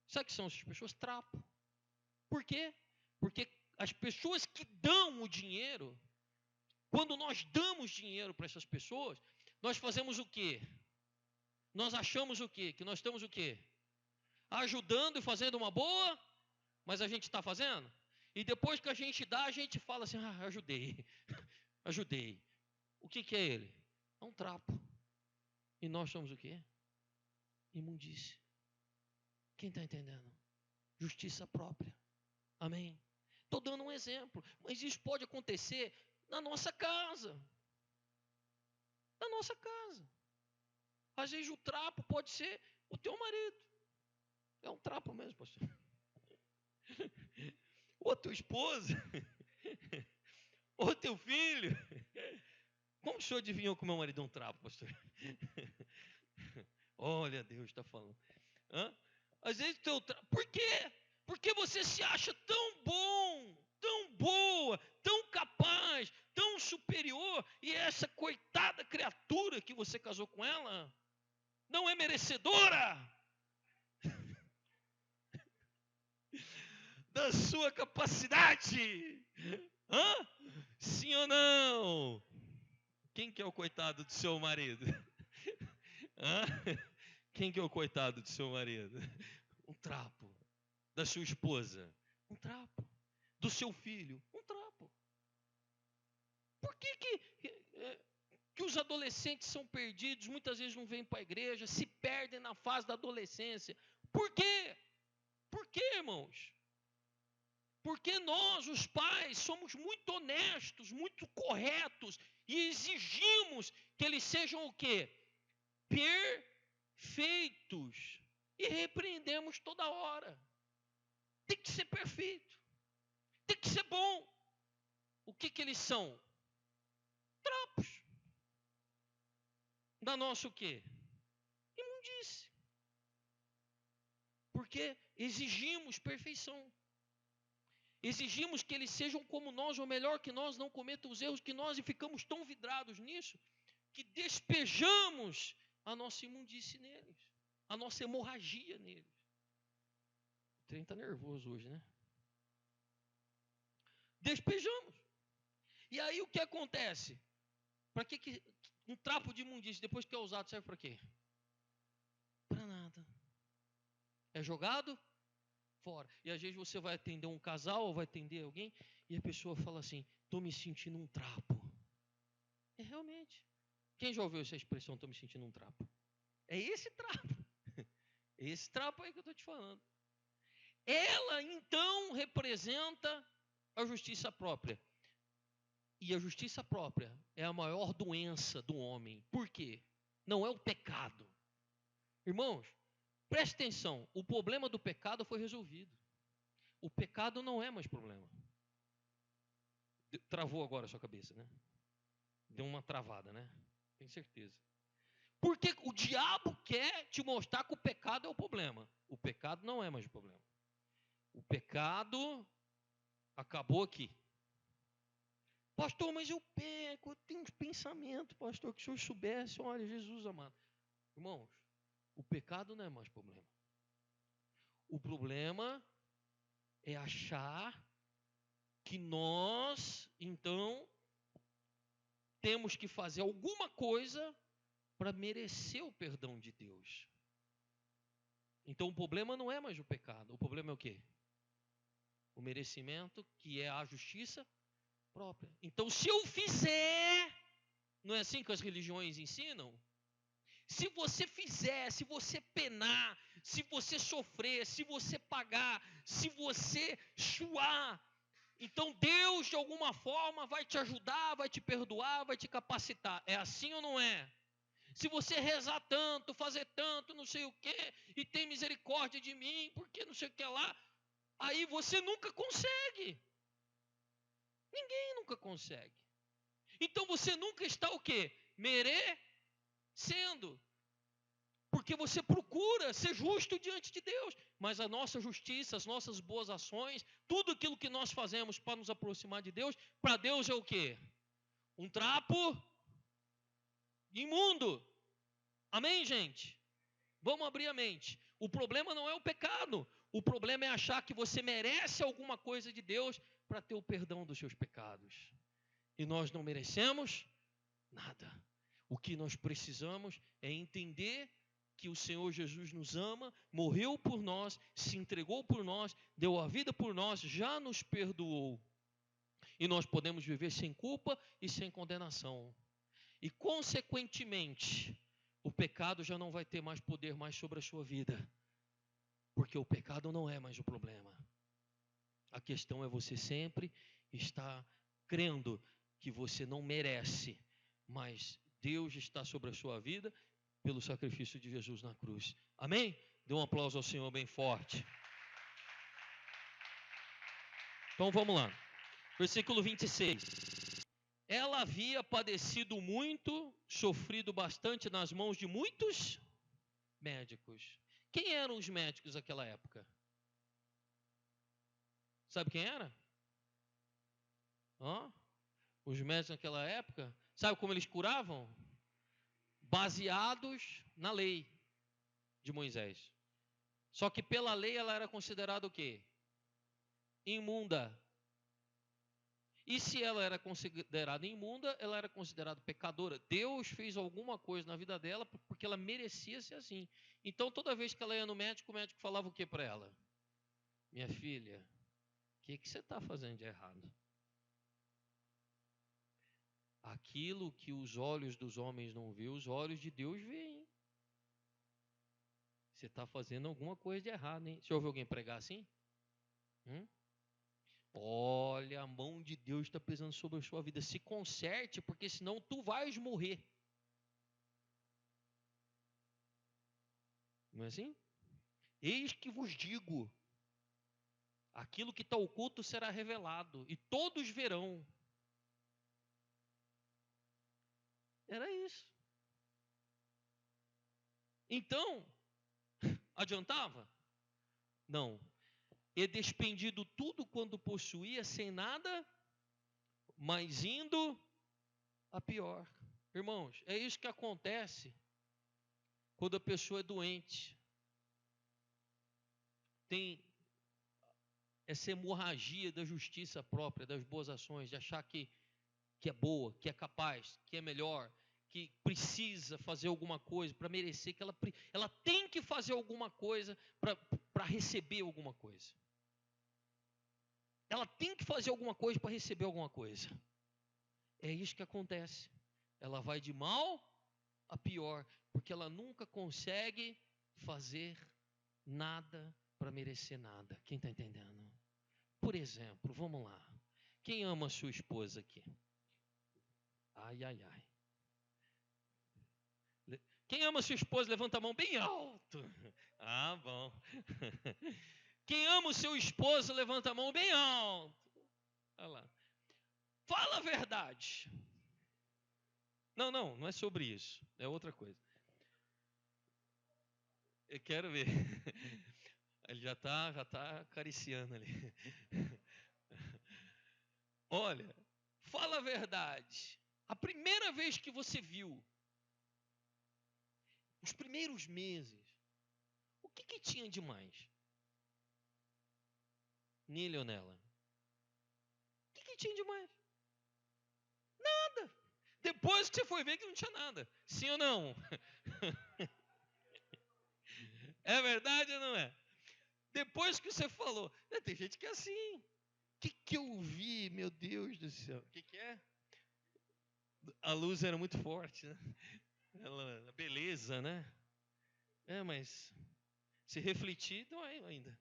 Sabe o que são essas pessoas? Trapo. Por quê? Porque as pessoas que dão o dinheiro, quando nós damos dinheiro para essas pessoas, nós fazemos o quê? Nós achamos o quê? Que nós estamos o quê? Ajudando e fazendo uma boa, mas a gente está fazendo? E depois que a gente dá, a gente fala assim, ajudei, ajudei. O que é ele? É um trapo. E nós somos o quê? Imundície. Quem está entendendo? Justiça própria. Amém? Estou dando um exemplo, mas isso pode acontecer na nossa casa. Na nossa casa. Às vezes o trapo pode ser o teu marido. É um trapo mesmo, pastor. Ou a tua esposa. Ou teu filho. Como o senhor adivinhou que o meu marido é um trapo, pastor? Olha, Deus está falando. Às vezes o teu trapo. Por quê? Porque você se acha tão bom, tão boa, tão capaz, tão superior, e essa coitada criatura que você casou com ela não é merecedora da sua capacidade. Sim ou não? Quem que é o coitado do seu marido? Quem que é o coitado do seu marido? Um trapo. Da sua esposa? Um trapo. Do seu filho? Um trapo. Por que os adolescentes são perdidos, muitas vezes não vêm para a igreja, se perdem na fase da adolescência? Por quê? Por quê, irmãos? Porque nós, os pais, somos muito honestos, muito corretos e exigimos que eles sejam o quê? Perfeitos. E repreendemos toda hora. Tem que ser perfeito. Tem que ser bom. O que eles são? Trapos. Da nossa o quê? Imundície. Porque exigimos perfeição. Exigimos que eles sejam como nós, ou melhor que nós, não cometam os erros que nós, e ficamos tão vidrados nisso, que despejamos a nossa imundície neles, a nossa hemorragia neles. O trem está nervoso hoje, né? Despejamos. E aí o que acontece? Para que um trapo de imundície, depois que é usado, serve para quê? Para nada. É jogado fora. E às vezes você vai atender um casal ou vai atender alguém e a pessoa fala assim, estou me sentindo um trapo. É realmente. Quem já ouviu essa expressão, estou me sentindo um trapo? É esse trapo. É esse trapo aí que eu estou te falando. Ela então representa a justiça própria. E a justiça própria é a maior doença do homem. Por quê? Não é o pecado. Irmãos, preste atenção, o problema do pecado foi resolvido. O pecado não é mais problema. Travou agora a sua cabeça, né? Deu uma travada, né? Tenho certeza. Porque o diabo quer te mostrar que o pecado é o problema. O pecado não é mais o problema. O pecado acabou aqui. Pastor, mas eu peco, eu tenho uns pensamentos, pastor, que o senhor soubesse, olha, Jesus amado. Irmãos, o pecado não é mais problema. O problema é achar que nós, então, temos que fazer alguma coisa para merecer o perdão de Deus. Então o problema não é mais o pecado, o problema é o quê? O merecimento, que é a justiça própria. Então se eu fizer, não é assim que as religiões ensinam? Se você fizer, se você penar, se você sofrer, se você pagar, se você suar, então Deus de alguma forma vai te ajudar, vai te perdoar, vai te capacitar. É assim ou não é? Se você rezar tanto, fazer tanto, não sei o quê, e tem misericórdia de mim, porque não sei o que lá, aí você nunca consegue. Ninguém nunca consegue. Então você nunca está o quê? Merecendo. Porque você procura ser justo diante de Deus. Mas a nossa justiça, as nossas boas ações, tudo aquilo que nós fazemos para nos aproximar de Deus, para Deus é o quê? Um trapo imundo. Amém, gente? Vamos abrir a mente. O problema não é o pecado. O problema é achar que você merece alguma coisa de Deus para ter o perdão dos seus pecados. E nós não merecemos nada. O que nós precisamos é entender que o Senhor Jesus nos ama, morreu por nós, se entregou por nós, deu a vida por nós, já nos perdoou. E nós podemos viver sem culpa e sem condenação. E, consequentemente, o pecado já não vai ter mais poder mais sobre a sua vida. Porque o pecado não é mais o problema. A questão é você sempre estar crendo que você não merece, mas Deus está sobre a sua vida pelo sacrifício de Jesus na cruz. Amém? Dê um aplauso ao Senhor bem forte. Então vamos lá. Versículo 26. Ela havia padecido muito, sofrido bastante nas mãos de muitos médicos. Quem eram os médicos naquela época? Sabe quem era? Os médicos naquela época, sabe como eles curavam? Baseados na lei de Moisés. Só que pela lei ela era considerada o quê? Imunda. E se ela era considerada imunda, ela era considerada pecadora. Deus fez alguma coisa na vida dela porque ela merecia ser assim. Então toda vez que ela ia no médico, o médico falava o que para ela? Minha filha, o que você está fazendo de errado? Aquilo que os olhos dos homens não vê, os olhos de Deus veem. Você está fazendo alguma coisa de errado, hein? Você ouviu alguém pregar assim? Olha, a mão de Deus está pesando sobre a sua vida. Se conserte, porque senão tu vais morrer. Não é assim? Eis que vos digo, aquilo que está oculto será revelado, e todos verão. Era isso. Então, adiantava? Não. E despendido tudo quando possuía, sem nada, mas indo a pior. Irmãos, é isso que acontece quando a pessoa é doente. Tem essa hemorragia da justiça própria, das boas ações, de achar que é boa, que é capaz, que é melhor, que precisa fazer alguma coisa para merecer, que ela tem que fazer alguma coisa para receber alguma coisa. Ela tem que fazer alguma coisa para receber alguma coisa. É isso que acontece. Ela vai de mal a pior, porque ela nunca consegue fazer nada para merecer nada. Quem está entendendo? Por exemplo, vamos lá. Quem ama a sua esposa aqui? Ai, ai, ai. Quem ama a sua esposa, levanta a mão bem alto. Ah, bom. Quem ama o seu esposo, levanta a mão bem alto. Olha lá. Fala a verdade. Não é sobre isso. É outra coisa. Eu quero ver. Ele já está acariciando ali. Olha, fala a verdade. A primeira vez que você viu, os primeiros meses, o que tinha de mais? Nele ou nela? O que tinha de mais? Nada. Depois que você foi ver que não tinha nada. Sim ou não? É verdade ou não é? Depois que você falou. Tem gente que é assim. O que eu vi? Meu Deus do céu. O que é? A luz era muito forte, né? A beleza, né? Mas se refletir, dói ainda.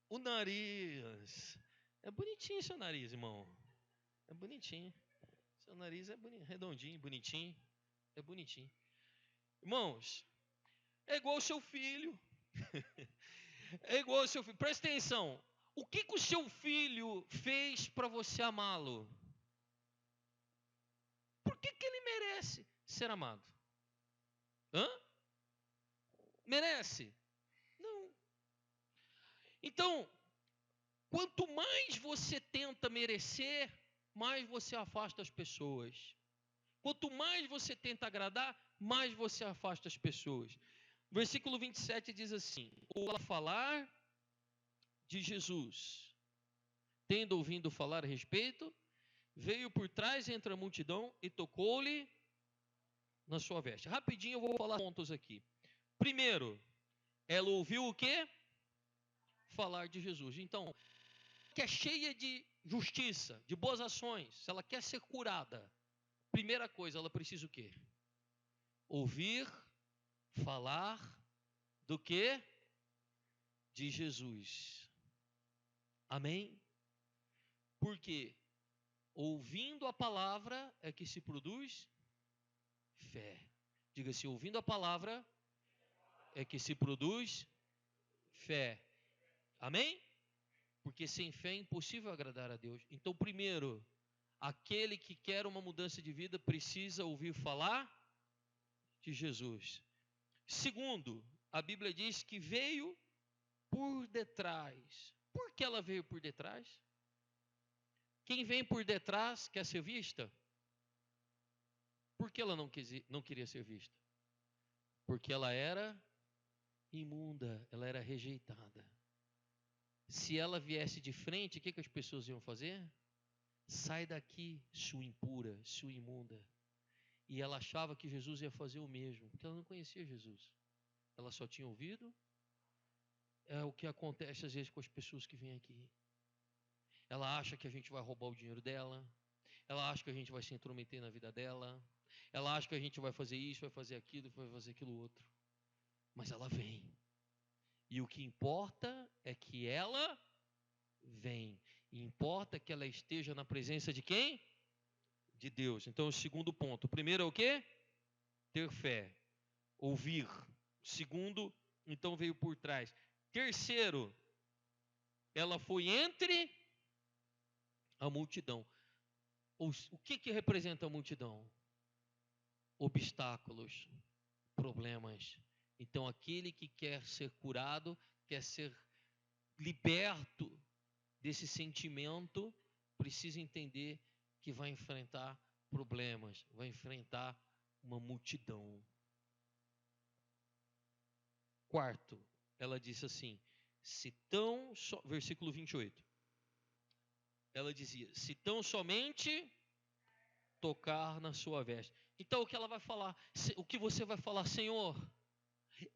O nariz. É bonitinho seu nariz, irmão. É bonitinho. Seu nariz é bonitinho, redondinho, bonitinho. É bonitinho. Irmãos, é igual ao seu filho. É igual ao seu filho. Presta atenção. O que o seu filho fez para você amá-lo? Por que ele merece ser amado? Merece? Não. Então, quanto mais você tenta merecer, mais você afasta as pessoas. Quanto mais você tenta agradar, mais você afasta as pessoas. Versículo 27 diz assim: ou ela falar de Jesus, tendo ouvido falar a respeito, veio por trás entre a multidão e tocou-lhe na sua veste. Rapidinho eu vou falar pontos aqui. Primeiro, ela ouviu o quê? Falar de Jesus. Então, que é cheia de justiça, de boas ações, se ela quer ser curada, primeira coisa, ela precisa o quê? Ouvir falar do quê? De Jesus. Amém? Porque ouvindo a palavra é que se produz fé. Diga assim, ouvindo a palavra é que se produz fé. Amém? Porque sem fé é impossível agradar a Deus. Então, primeiro, aquele que quer uma mudança de vida precisa ouvir falar de Jesus. Segundo, a Bíblia diz que veio por detrás. Por que ela veio por detrás? Quem vem por detrás quer ser vista? Por que ela não queria ser vista? Porque ela era imunda, ela era rejeitada. Se ela viesse de frente, o que as pessoas iam fazer? Sai daqui, sua impura, sua imunda. E ela achava que Jesus ia fazer o mesmo, porque ela não conhecia Jesus. Ela só tinha ouvido. É o que acontece às vezes com as pessoas que vêm aqui. Ela acha que a gente vai roubar o dinheiro dela. Ela acha que a gente vai se intrometer na vida dela. Ela acha que a gente vai fazer isso, vai fazer aquilo, vai fazer aquilo outro. Mas ela vem. E o que importa é que ela vem. E importa que ela esteja na presença de quem? De Deus. Então, o segundo ponto. O primeiro é o quê? Ter fé. Ouvir. Segundo, então veio por trás. Terceiro, ela foi entre a multidão. O que representa a multidão? Obstáculos, problemas. Então, aquele que quer ser curado, quer ser liberto desse sentimento, precisa entender que vai enfrentar problemas, vai enfrentar uma multidão. Quarto, ela disse assim, versículo 28. Ela dizia, se tão somente tocar na sua veste. Então o que ela vai falar? O que você vai falar? Senhor,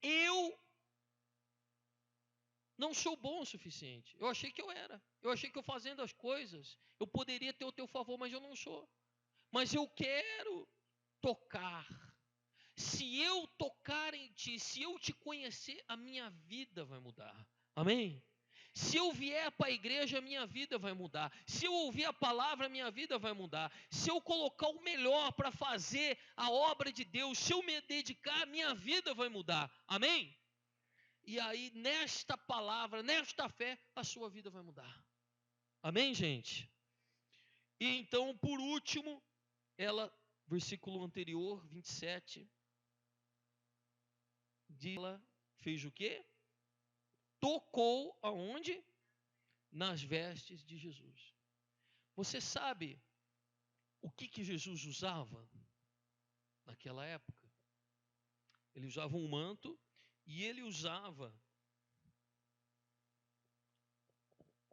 eu não sou bom o suficiente. Eu achei que eu era. Eu achei que eu fazendo as coisas, eu poderia ter o teu favor, mas eu não sou. Mas eu quero tocar. Se eu tocar em ti, se eu te conhecer, a minha vida vai mudar. Amém? Se eu vier para a igreja, a minha vida vai mudar. Se eu ouvir a palavra, a minha vida vai mudar. Se eu colocar o melhor para fazer a obra de Deus, se eu me dedicar, a minha vida vai mudar. Amém? E aí, nesta palavra, nesta fé, a sua vida vai mudar. Amém, gente? E então, por último, ela, versículo anterior, 27, ela fez o quê? Tocou aonde? Nas vestes de Jesus. Você sabe o que Jesus usava naquela época? Ele usava um manto e ele usava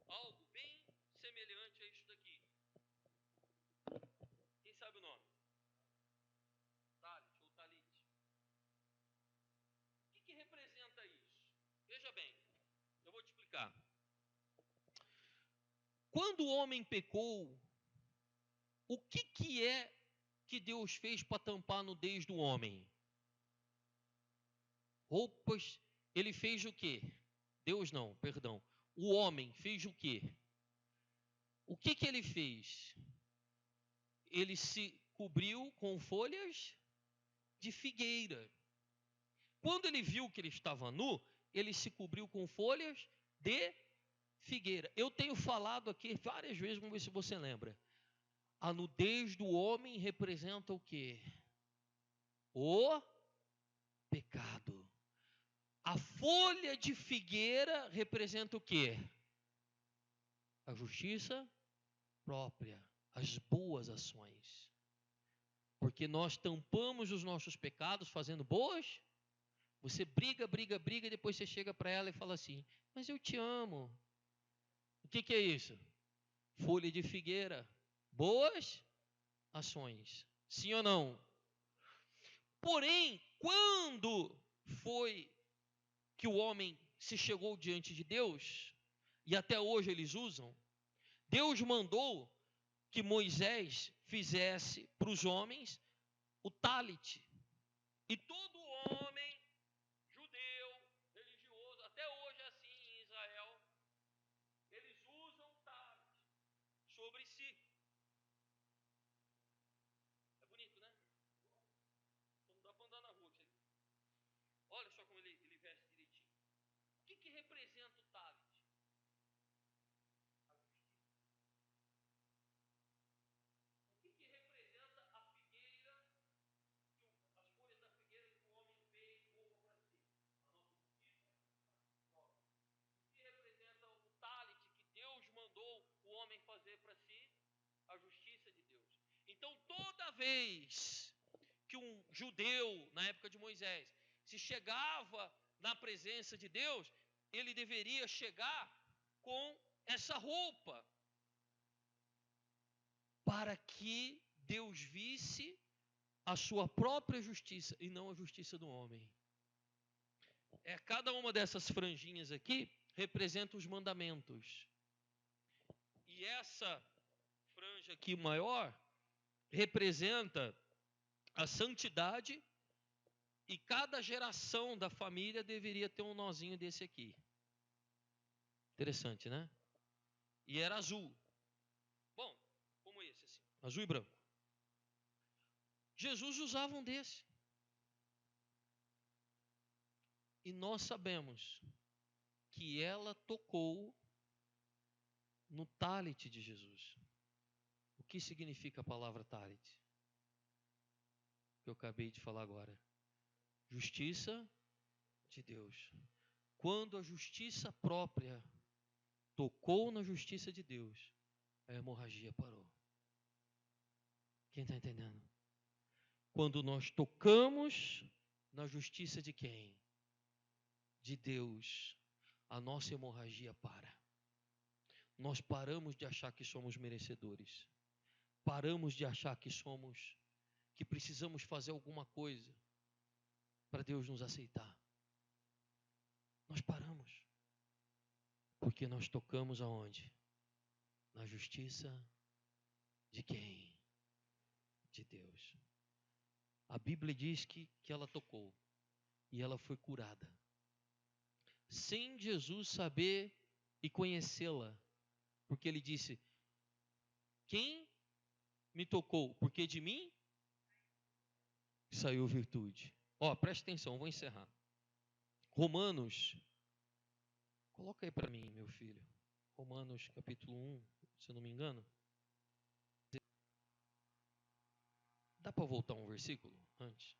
algo bem semelhante a isso daqui. Quem sabe o nome? Talit ou talit. O que representa isso? Veja bem, eu vou te explicar. Quando o homem pecou, o que é que Deus fez para tampar a nudez do homem? Roupas, ele fez o quê? Deus não, perdão. O homem fez o quê? O que ele fez? Ele se cobriu com folhas de figueira. Quando ele viu que ele estava nu, ele se cobriu com folhas de figueira. Eu tenho falado aqui várias vezes, vamos ver se você lembra. A nudez do homem representa o quê? O pecado. A folha de figueira representa o quê? A justiça própria, as boas ações. Porque nós tampamos os nossos pecados fazendo boas Você briga, briga, briga, e depois você chega para ela e fala assim: mas eu te amo. O que é isso? Folha de figueira. Boas ações. Sim ou não? Porém, quando foi que o homem se chegou diante de Deus, e até hoje eles usam, Deus mandou que Moisés fizesse para os homens o talit. E todo homem judeu, religioso, até hoje é assim em Israel, eles usam o talit sobre si. É bonito, né? Não dá para andar na rua. Olha só como ele veste direitinho. O que representa o talit? O homem fazer para si a justiça de Deus. Então, toda vez que um judeu, na época de Moisés, se chegava na presença de Deus, ele deveria chegar com essa roupa, para que Deus visse a sua própria justiça e não a justiça do homem. Cada uma dessas franjinhas aqui representa os mandamentos. E essa franja aqui maior representa a santidade, e cada geração da família deveria ter um nozinho desse aqui. Interessante, né? E era azul. Bom, como esse assim, azul e branco. Jesus usava um desse. E nós sabemos que ela tocou no talit de Jesus. O que significa a palavra talit? Que eu acabei de falar agora. Justiça de Deus. Quando a justiça própria tocou na justiça de Deus, a hemorragia parou. Quem está entendendo? Quando nós tocamos na justiça de quem? De Deus, a nossa hemorragia para. Nós paramos de achar que somos merecedores. Paramos de achar que precisamos fazer alguma coisa para Deus nos aceitar. Nós paramos. Porque nós tocamos aonde? Na justiça de quem? De Deus. A Bíblia diz que ela tocou e ela foi curada. Sem Jesus saber e conhecê-la. Porque ele disse: quem me tocou? Porque de mim saiu virtude. Preste atenção, vou encerrar. Romanos, coloca aí para mim, meu filho. Romanos capítulo 1, se eu não me engano. Dá para voltar um versículo antes?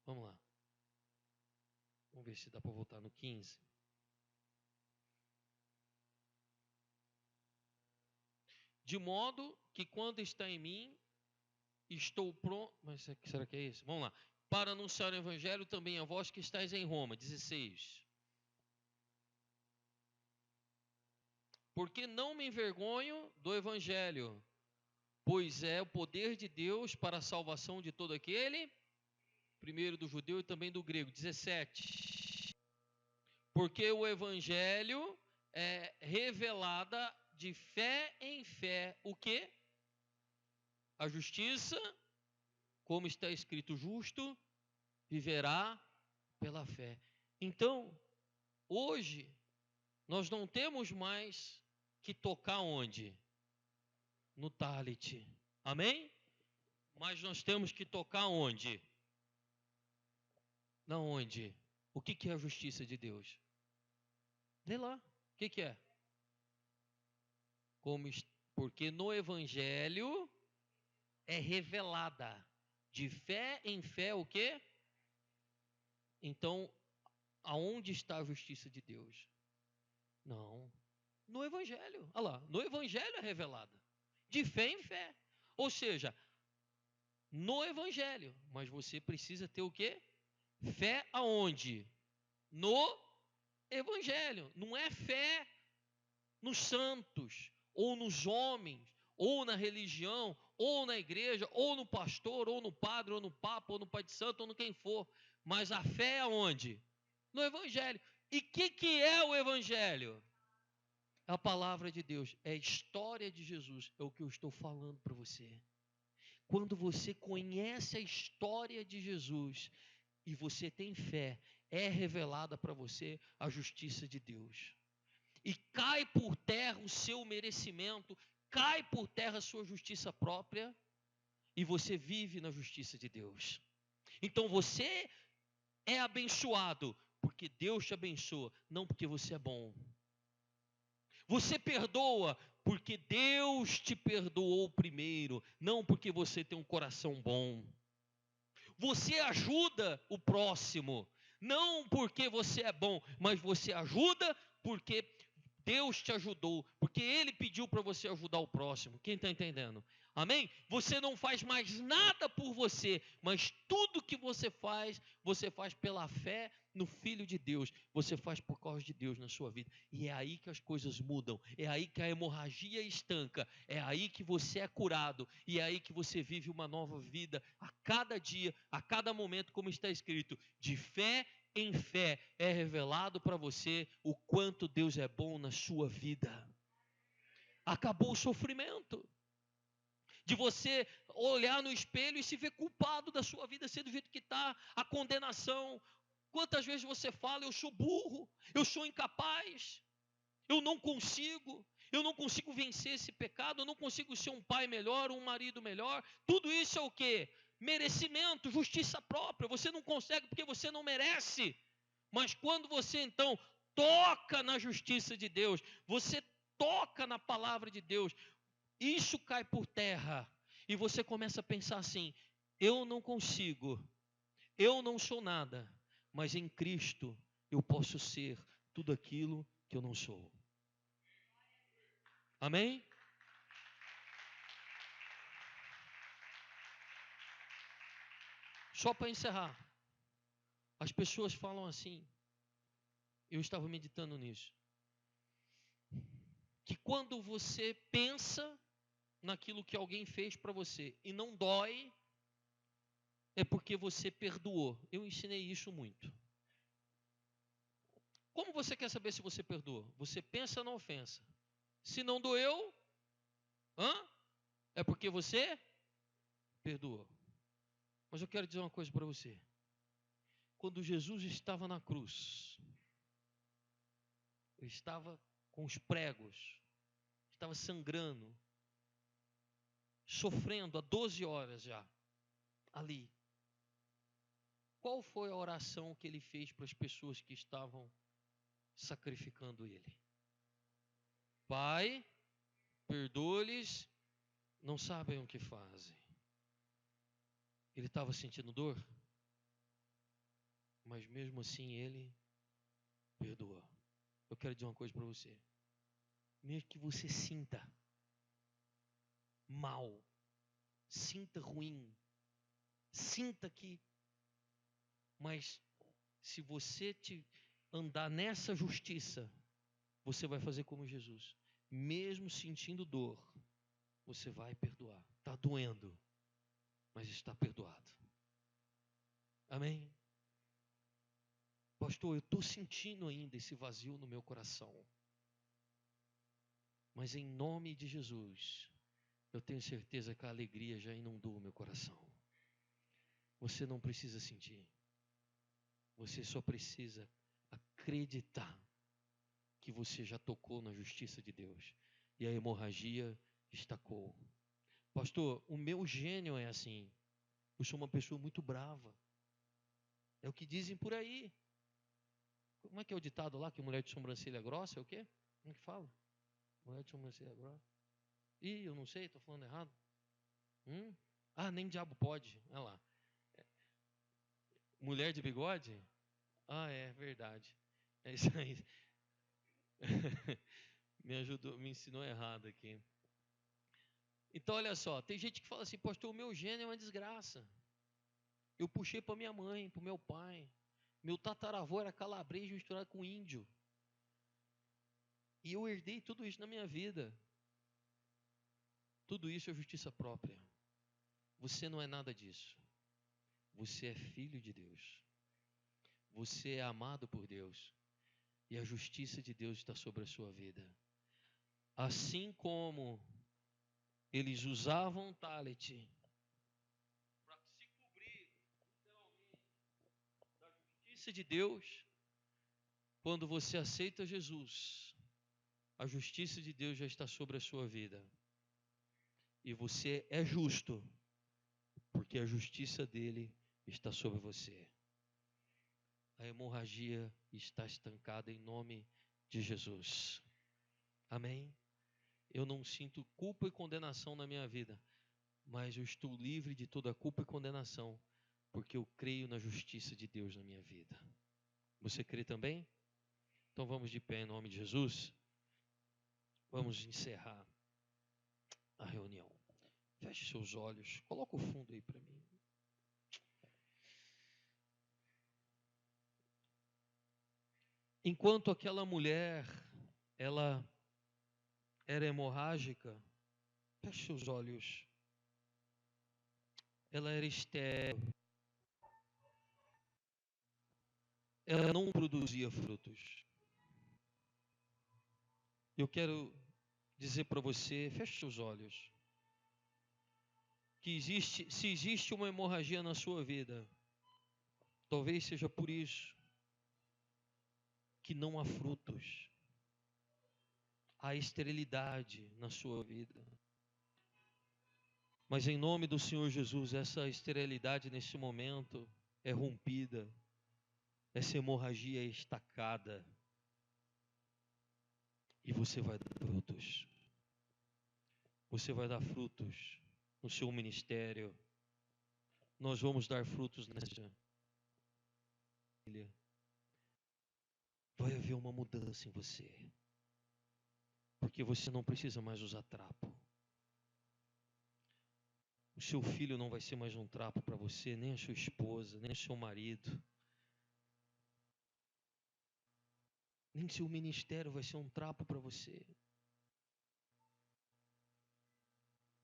Vamos lá. Vamos ver se dá para voltar no 15. De modo que quando está em mim, estou pronto. Mas será que é isso? Vamos lá. Para anunciar o evangelho também a vós que estáis em Roma. 16. Porque não me envergonho do evangelho, pois é o poder de Deus para a salvação de todo aquele, primeiro do judeu e também do grego. 17. Porque o evangelho é revelada de fé em fé. O quê? A justiça, como está escrito, justo viverá pela fé. Então, hoje, nós não temos mais que tocar onde? No talit. Amém? Mas nós temos que tocar onde? Na onde? O que é a justiça de Deus? Lê lá. O que é? Porque no Evangelho é revelada de fé em fé o quê? Então, aonde está a justiça de Deus? Não. No Evangelho. Olha lá, no Evangelho é revelada. De fé em fé. Ou seja, no Evangelho. Mas você precisa ter o quê? Fé aonde? No Evangelho. Não é fé nos santos, ou nos homens, ou na religião, ou na igreja, ou no pastor, ou no padre, ou no papa, ou no pai de santo, ou no quem for. Mas a fé é aonde? No Evangelho. E o que é o Evangelho? A palavra de Deus, é a história de Jesus, é o que eu estou falando para você. Quando você conhece a história de Jesus e você tem fé, é revelada para você a justiça de Deus. E cai por terra o seu merecimento, cai por terra a sua justiça própria, e você vive na justiça de Deus. Então você é abençoado porque Deus te abençoa, não porque você é bom. Você perdoa porque Deus te perdoou primeiro, não porque você tem um coração bom. Você ajuda o próximo, não porque você é bom, mas você ajuda porque Deus te ajudou, porque Ele pediu para você ajudar o próximo. Quem está entendendo? Amém? Você não faz mais nada por você, mas tudo que você faz pela fé no Filho de Deus. Você faz por causa de Deus na sua vida. E é aí que as coisas mudam. É aí que a hemorragia estanca. É aí que você é curado. E é aí que você vive uma nova vida a cada dia, a cada momento, como está escrito, de fé em fé é revelado para você o quanto Deus é bom na sua vida. Acabou o sofrimento de você olhar no espelho e se ver culpado da sua vida ser do jeito que está, a condenação. Quantas vezes você fala, eu sou burro, eu sou incapaz, eu não consigo vencer esse pecado, eu não consigo ser um pai melhor, um marido melhor. Tudo isso é o quê? Merecimento, justiça própria. Você não consegue porque você não merece. Mas quando você então toca na justiça de Deus, você toca na palavra de Deus, isso cai por terra. E você começa a pensar assim: eu não consigo, eu não sou nada, mas em Cristo eu posso ser tudo aquilo que eu não sou. Amém? Só para encerrar, as pessoas falam assim, eu estava meditando nisso, que quando você pensa naquilo que alguém fez para você e não dói, é porque você perdoou. Eu ensinei isso muito. Como você quer saber se você perdoou? Você pensa na ofensa. Se não doeu, é porque você perdoou. Mas eu quero dizer uma coisa para você. Quando Jesus estava na cruz, ele estava com os pregos, estava sangrando, sofrendo há 12 horas já, ali. Qual foi a oração que ele fez para as pessoas que estavam sacrificando ele? Pai, perdoa-lhes, não sabem o que fazem. Ele estava sentindo dor, mas mesmo assim ele perdoa. Eu quero dizer uma coisa para você. Mesmo que você sinta mal, sinta ruim, sinta que, mas se você andar nessa justiça, você vai fazer como Jesus. Mesmo sentindo dor, você vai perdoar. Está doendo, mas está perdoado. Amém? Pastor, eu estou sentindo ainda esse vazio no meu coração. Mas em nome de Jesus, eu tenho certeza que a alegria já inundou o meu coração. Você não precisa sentir. Você só precisa acreditar que você já tocou na justiça de Deus. E a hemorragia estacou. Pastor, o meu gênio é assim. Eu sou uma pessoa muito brava. É o que dizem por aí. Como é que é o ditado lá, que mulher de sobrancelha grossa é o quê? Como é que fala? Mulher de sobrancelha grossa. Ih, eu não sei, estou falando errado. Nem diabo pode. Olha lá. Mulher de bigode? É verdade. É isso aí. Me ajudou, me ensinou errado aqui. Então, olha só, tem gente que fala assim, pastor, o meu gene é uma desgraça. Eu puxei para minha mãe, para o meu pai. Meu tataravô era calabrês misturado com índio. E eu herdei tudo isso na minha vida. Tudo isso é justiça própria. Você não é nada disso. Você é filho de Deus. Você é amado por Deus. E a justiça de Deus está sobre a sua vida. Assim como eles usavam o talit para se cobrir, literalmente, da justiça de Deus, quando você aceita Jesus, a justiça de Deus já está sobre a sua vida. E você é justo, porque a justiça dele está sobre você. A hemorragia está estancada em nome de Jesus. Amém? Eu não sinto culpa e condenação na minha vida, mas eu estou livre de toda culpa e condenação, porque eu creio na justiça de Deus na minha vida. Você crê também? Então vamos de pé em nome de Jesus. Vamos encerrar a reunião. Feche seus olhos. Coloca o fundo aí para mim. Enquanto aquela mulher, ela era hemorrágica, feche seus olhos. Ela era estéril. Ela não produzia frutos. Eu quero dizer para você, feche seus olhos, que se existe uma hemorragia na sua vida, talvez seja por isso que não há frutos, há esterilidade na sua vida. Mas em nome do Senhor Jesus, essa esterilidade nesse momento é rompida, essa hemorragia é estacada, e você vai dar frutos. Você vai dar frutos no seu ministério. Nós vamos dar frutos nessa família. Vai haver uma mudança em você. Porque você não precisa mais usar trapo. O seu filho não vai ser mais um trapo para você, nem a sua esposa, nem o seu marido. Nem seu ministério vai ser um trapo para você.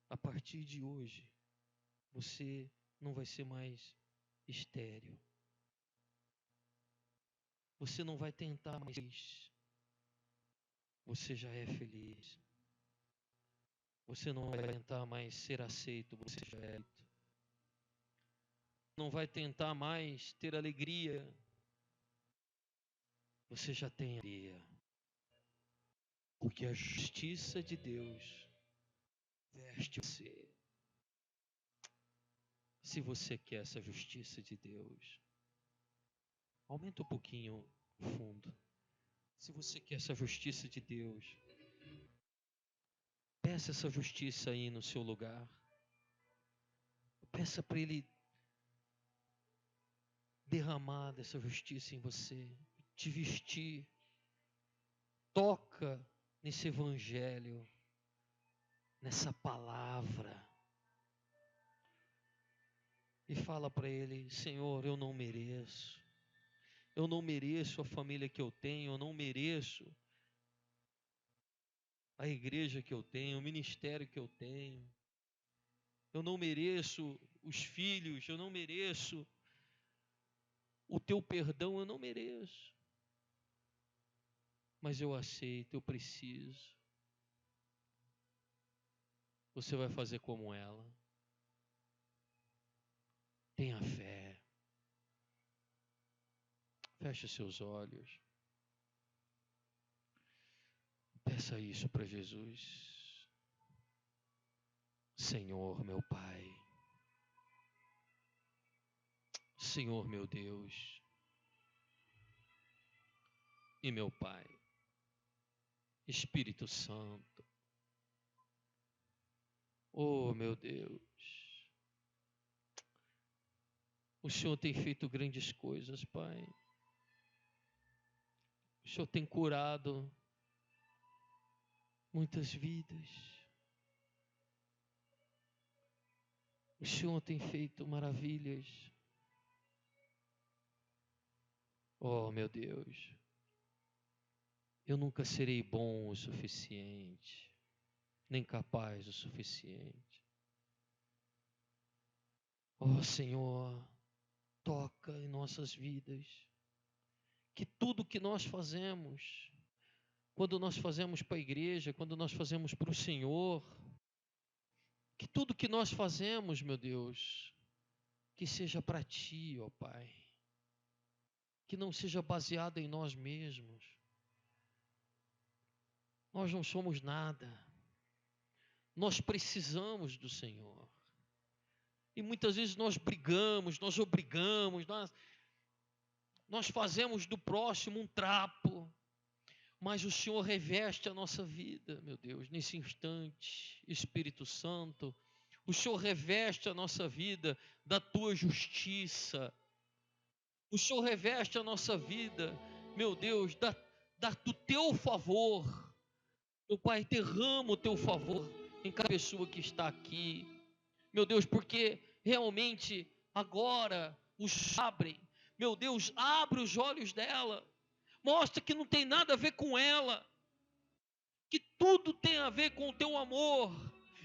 A partir de hoje, você não vai ser mais estéril. Você não vai tentar mais. Você já é feliz. Você não vai tentar mais ser aceito. Você já é aceito. Não vai tentar mais ter alegria. Você já tem alegria. Porque a justiça de Deus veste você. Se você quer essa justiça de Deus, aumenta um pouquinho o fundo. Se você quer essa justiça de Deus, peça essa justiça aí no seu lugar. Peça para Ele derramar dessa justiça em você, te vestir. Toca nesse evangelho, nessa palavra. E fala para Ele: Senhor, eu não mereço. Eu não mereço a família que eu tenho, eu não mereço a igreja que eu tenho, o ministério que eu tenho. Eu não mereço os filhos, eu não mereço o teu perdão, eu não mereço. Mas eu aceito, eu preciso. Você vai fazer como ela. Tenha fé. Feche seus olhos. Peça isso para Jesus. Senhor, meu Pai. Senhor, meu Deus. E meu Pai. Espírito Santo. Oh, meu Deus. O Senhor tem feito grandes coisas, Pai. O Senhor tem curado muitas vidas. O Senhor tem feito maravilhas. Oh, meu Deus, eu nunca serei bom o suficiente, nem capaz o suficiente. Oh, Senhor, toca em nossas vidas, que tudo que nós fazemos, quando nós fazemos para a igreja, quando nós fazemos para o Senhor, que tudo que nós fazemos, meu Deus, que seja para Ti, ó Pai, que não seja baseado em nós mesmos. Nós não somos nada, nós precisamos do Senhor. E muitas vezes nós brigamos, nós obrigamos, nós fazemos do próximo um trapo, mas o Senhor reveste a nossa vida, meu Deus, nesse instante, Espírito Santo, o Senhor reveste a nossa vida da Tua justiça, o Senhor reveste a nossa vida, meu Deus, do Teu favor. Meu Pai, derrama o Teu favor em cada pessoa que está aqui, meu Deus, porque realmente agora os abrem, meu Deus, abre os olhos dela, mostra que não tem nada a ver com ela, que tudo tem a ver com o Teu amor,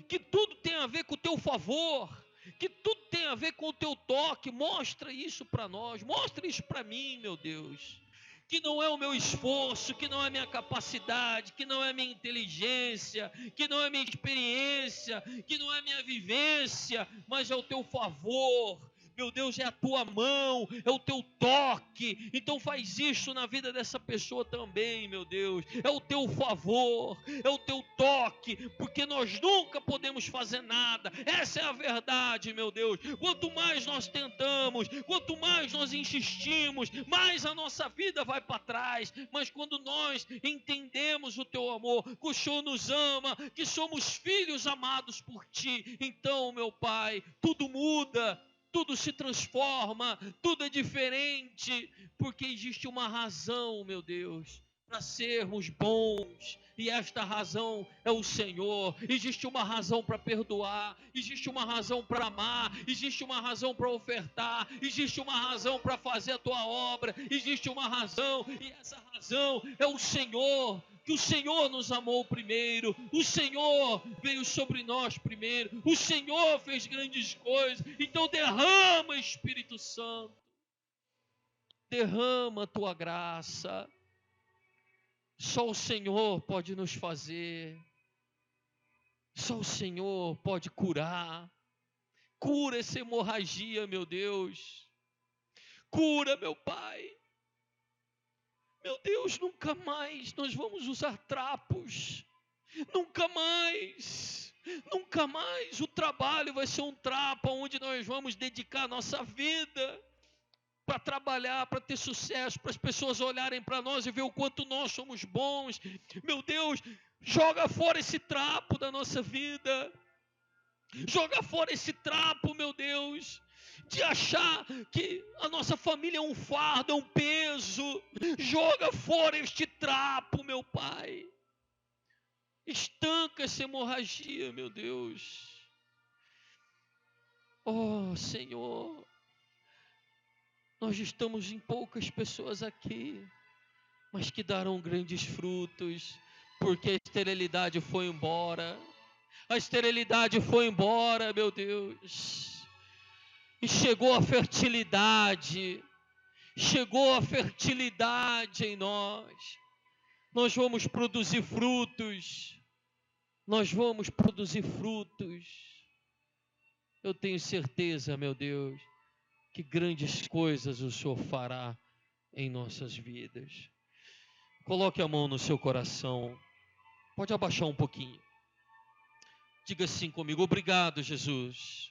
que tudo tem a ver com o Teu favor, que tudo tem a ver com o Teu toque. Mostra isso para nós, mostra isso para mim, meu Deus, que não é o meu esforço, que não é a minha capacidade, que não é a minha inteligência, que não é a minha experiência, que não é a minha vivência, mas é o Teu favor. Meu Deus, é a Tua mão, é o Teu toque. Então faz isso na vida dessa pessoa também, meu Deus. É o Teu favor, é o Teu toque, porque nós nunca podemos fazer nada. Essa é a verdade, meu Deus. Quanto mais nós tentamos, quanto mais nós insistimos, mais a nossa vida vai para trás. Mas quando nós entendemos o Teu amor, que o Senhor nos ama, que somos filhos amados por Ti, então, meu Pai, tudo muda. Tudo se transforma, tudo é diferente, porque existe uma razão, meu Deus, para sermos bons, e esta razão é o Senhor. Existe uma razão para perdoar, existe uma razão para amar, existe uma razão para ofertar, existe uma razão para fazer a Tua obra, existe uma razão, e essa razão é o Senhor. Que o Senhor nos amou primeiro, o Senhor veio sobre nós primeiro, o Senhor fez grandes coisas. Então derrama, Espírito Santo, derrama a Tua graça. Só o Senhor pode nos fazer, só o Senhor pode curar. Cura essa hemorragia, meu Deus, cura, meu Pai. Meu Deus, nunca mais nós vamos usar trapos, nunca mais o trabalho vai ser um trapo onde nós vamos dedicar a nossa vida para trabalhar, para ter sucesso, para as pessoas olharem para nós e ver o quanto nós somos bons. Meu Deus, joga fora esse trapo da nossa vida, joga fora esse trapo, meu Deus, de achar que a nossa família é um fardo, é um peso. Joga fora este trapo, meu Pai. Estanca essa hemorragia, meu Deus. Oh, Senhor, nós estamos em poucas pessoas aqui, mas que darão grandes frutos, porque a esterilidade foi embora. A esterilidade foi embora, meu Deus. E chegou a fertilidade em nós. Nós vamos produzir frutos. Eu tenho certeza, meu Deus, que grandes coisas o Senhor fará em nossas vidas. Coloque a mão no seu coração. Pode abaixar um pouquinho. Diga assim comigo: obrigado, Jesus,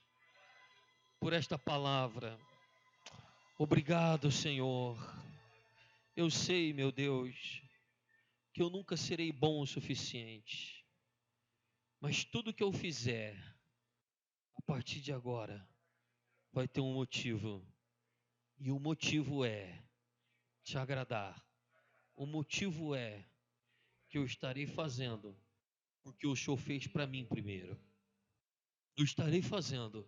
por esta palavra. Obrigado, Senhor. Eu sei, meu Deus, que eu nunca serei bom o suficiente, mas tudo que eu fizer, a partir de agora, vai ter um motivo, e o motivo é te agradar. O motivo é que eu estarei fazendo porque o Senhor fez para mim primeiro. Eu estarei fazendo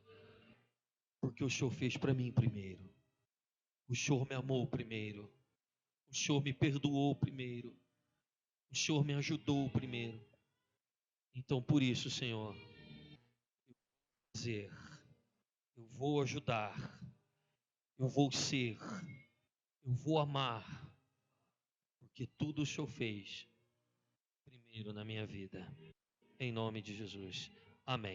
porque o Senhor fez para mim primeiro. O Senhor me amou primeiro. O Senhor me perdoou primeiro. O Senhor me ajudou primeiro. Então, por isso, Senhor, eu vou fazer, eu vou ajudar, eu vou ser, eu vou amar, porque tudo o Senhor fez primeiro na minha vida. Em nome de Jesus. Amém.